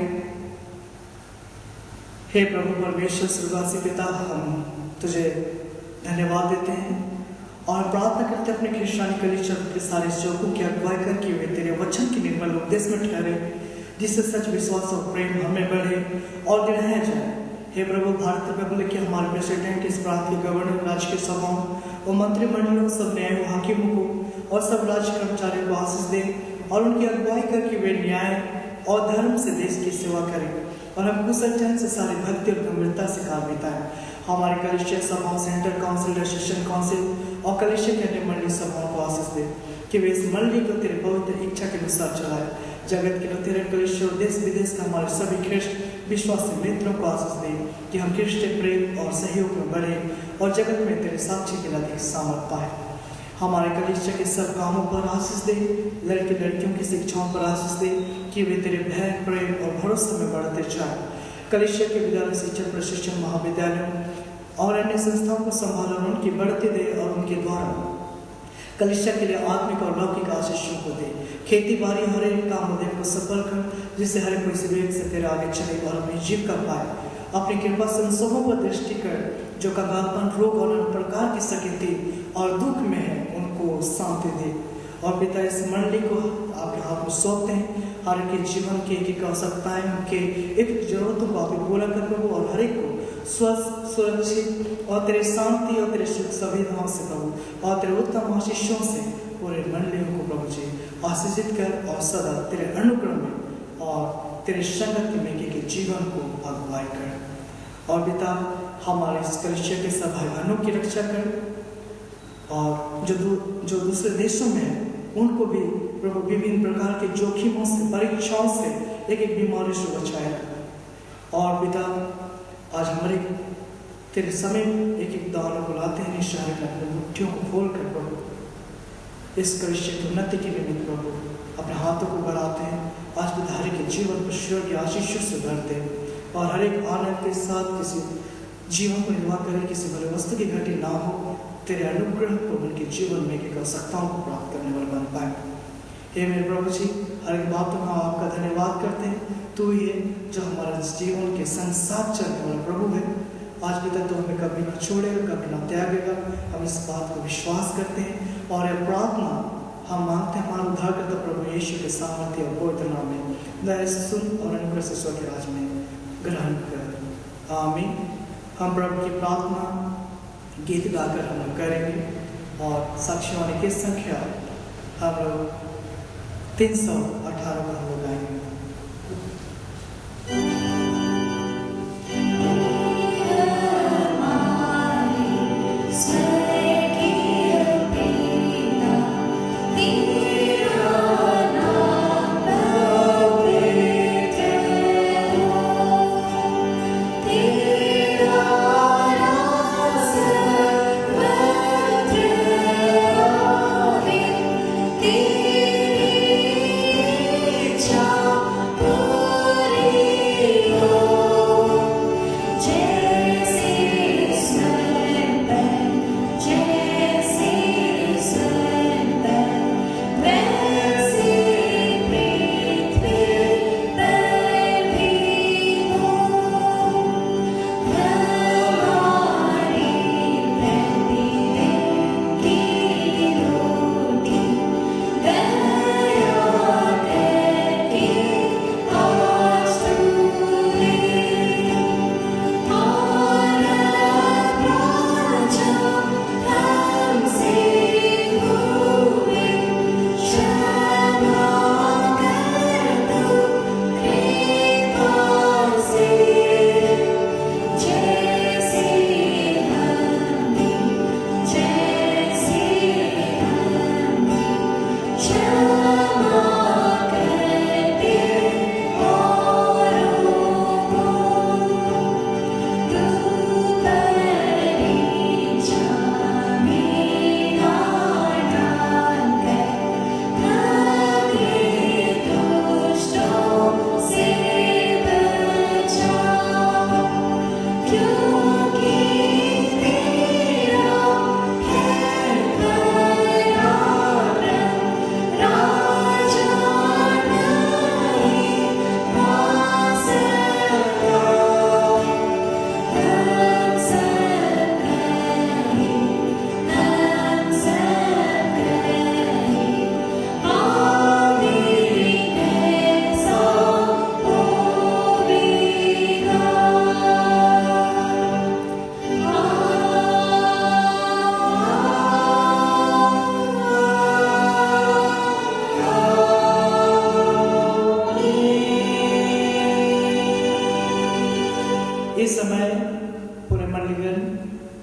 हे प्रभु परमेश्वर स्वर्गवासी पिता, हम तुझे धन्यवाद देते हैं और प्रार्थना करते अपने ख्रिस्तानी कलीसिया के सारे सेवकों की अगुवाई करके हुए तेरे वचन के निर्मल उपदेश में ठहरे, जिससे सच विश्वास और प्रेम हमें बढ़े और दृढ़ जाए। हे प्रभु, भारत रिपब्लिक के हमारे प्रेसिडेंट, इस प्रांत के गवर्नर, राज्य के सभाओं और मंत्रिमंडलों, सब न्याय हाकिमों को और सब राज्य कर्मचारियों को आशीष दे और उनकी अगुवाई करके वे न्याय और धर्म से देश की सेवा करें और हम कुशल ढंग से सारी भक्ति और गंभीरता से काम बिताएं। हमारे कलीसिया सभाओं, सेंट्रल काउंसिल, रेजिस्ट्रेशन काउंसिल और कलीसिया के अन्य मंडली सभाओं को आशीष दे कि वे इस मंडली को तेरे पवित्र इच्छा के अनुसार चलाए। जगत के तेरे कलीसिया और देश विदेश के हमारे सभी ख्रिस्ट विश्वासी मित्रों को आशीष दे कि हम ख्रिस्ट प्रेम और सहयोग में बढ़े और जगत में तेरे साक्षी के अधिक सामर्थ पाए। हमारे कलीसिया के सब कामों पर आशीष दे, लड़के लड़कियों की शिक्षाओं पर आशीष दे कि वे तेरे भय, प्रेम और भरोसे में बढ़ते जाए। कलीसिया के विद्यालय, शिक्षण, प्रशिक्षण, महाविद्यालयों और अन्य संस्थाओं को संभाल और उनकी बढ़ती दे और उनके द्वारा कलीसिया के लिए आत्मिक और लौकिक आशीषों को दे। खेती बाड़ी हर एक काम उद्योग को सफल कर, जिससे हर कोई विवेक से तेरे आगे चले और अपनी जीविका पाए। अपनी कृपा से उन सबों पर दृष्टि कर जो कंगालपन, रोग और अन्य प्रकार की सकती और दुख में है, उनको शांति दे। और पिता, इस मंडली को आपके हाथ में सौंपते हैं। हर एक जीवन की एक आवश्यकताएं, उनके एक जरूरतों को आप पूरा कर प्रभु और हर एक को स्वस्थ, सुरक्षित और तेरे शांति और तेरे सुख सुविधाओं से प्रभु और तेरे उत्तम आशीषों से पूरे मंडलियों को प्रभु जी आशीषित कर और सदा तेरे अनुग्रह में और तेरे संगत में के जीवन को अगुवाई कर। और पिता, हमारे इस कलीसिया के सब भाई बहनों की रक्षा कर और जो दूसरे देशों में है उनको भी प्रभु विभिन्न प्रकार के जोखिमों से, परीक्षाओं से, एक बीमारी से बचाया। और पिता, आज हमारे तेरे समय एक दानों को लाते हैं, निशान कर मुट्ठियों को खोल कर प्रभु इस कलीसिया की उन्नति के निमित्त प्रभु अपने हाथों को बढ़ाते हैं। आज विधारी के जीवन को ईश्वर की आशीषों से भरते हैं और हर एक आनंद के साथ किसी जीवन को निर्वाह करें, किसी बड़े वस्तु की घटी ना हो, तेरे अनुग्रह को उनके जीवन में एक आवश्यकताओं को प्राप्त करने वाले बन पाए। हे मेरे प्रभु जी, हर एक बातों का आपका धन्यवाद करते हैं। तू ही है जो हमारे जीवन के संग साथ चलने वाला प्रभु है। आज भी तक तो हमें कभी ना छोड़ेगा, कभी ना त्यागेगा। हम इस बात को विश्वास करते हैं और यह प्रार्थना हम मांगते हैं हमारा उद्धारकर्ता प्रभु यीशु के सामर्थ्य और पवित्र नाम में। दया से सुन और अनुग्रह से स्वर्ग के राज में ग्रहण कर। आमीन। हम प्रभु की प्रार्थना गीत गाकर हम लोग करेंगे और साक्षी होने की संख्या हम लोग 318 का हम लोग गाएंगे। तेरी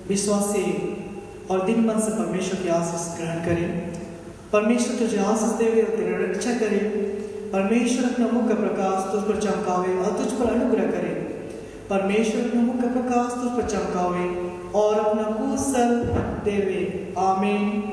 विश्वासी और दिन मन से परमेश्वर की आशीष ग्रहण करें। परमेश्वर तुझे आशीष देवे और तेरी रक्षा करे। परमेश्वर अपना मुख का प्रकाश तुझ पर चमकावे और तुझ पर अनुग्रह करे। परमेश्वर अपना मुख का प्रकाश तुझ पर चमकावे और अपना कुशल देवे। आमीन।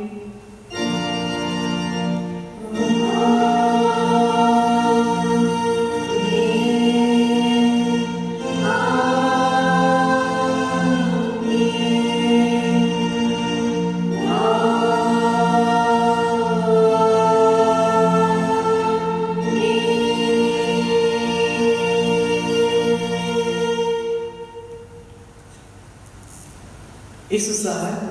इस साल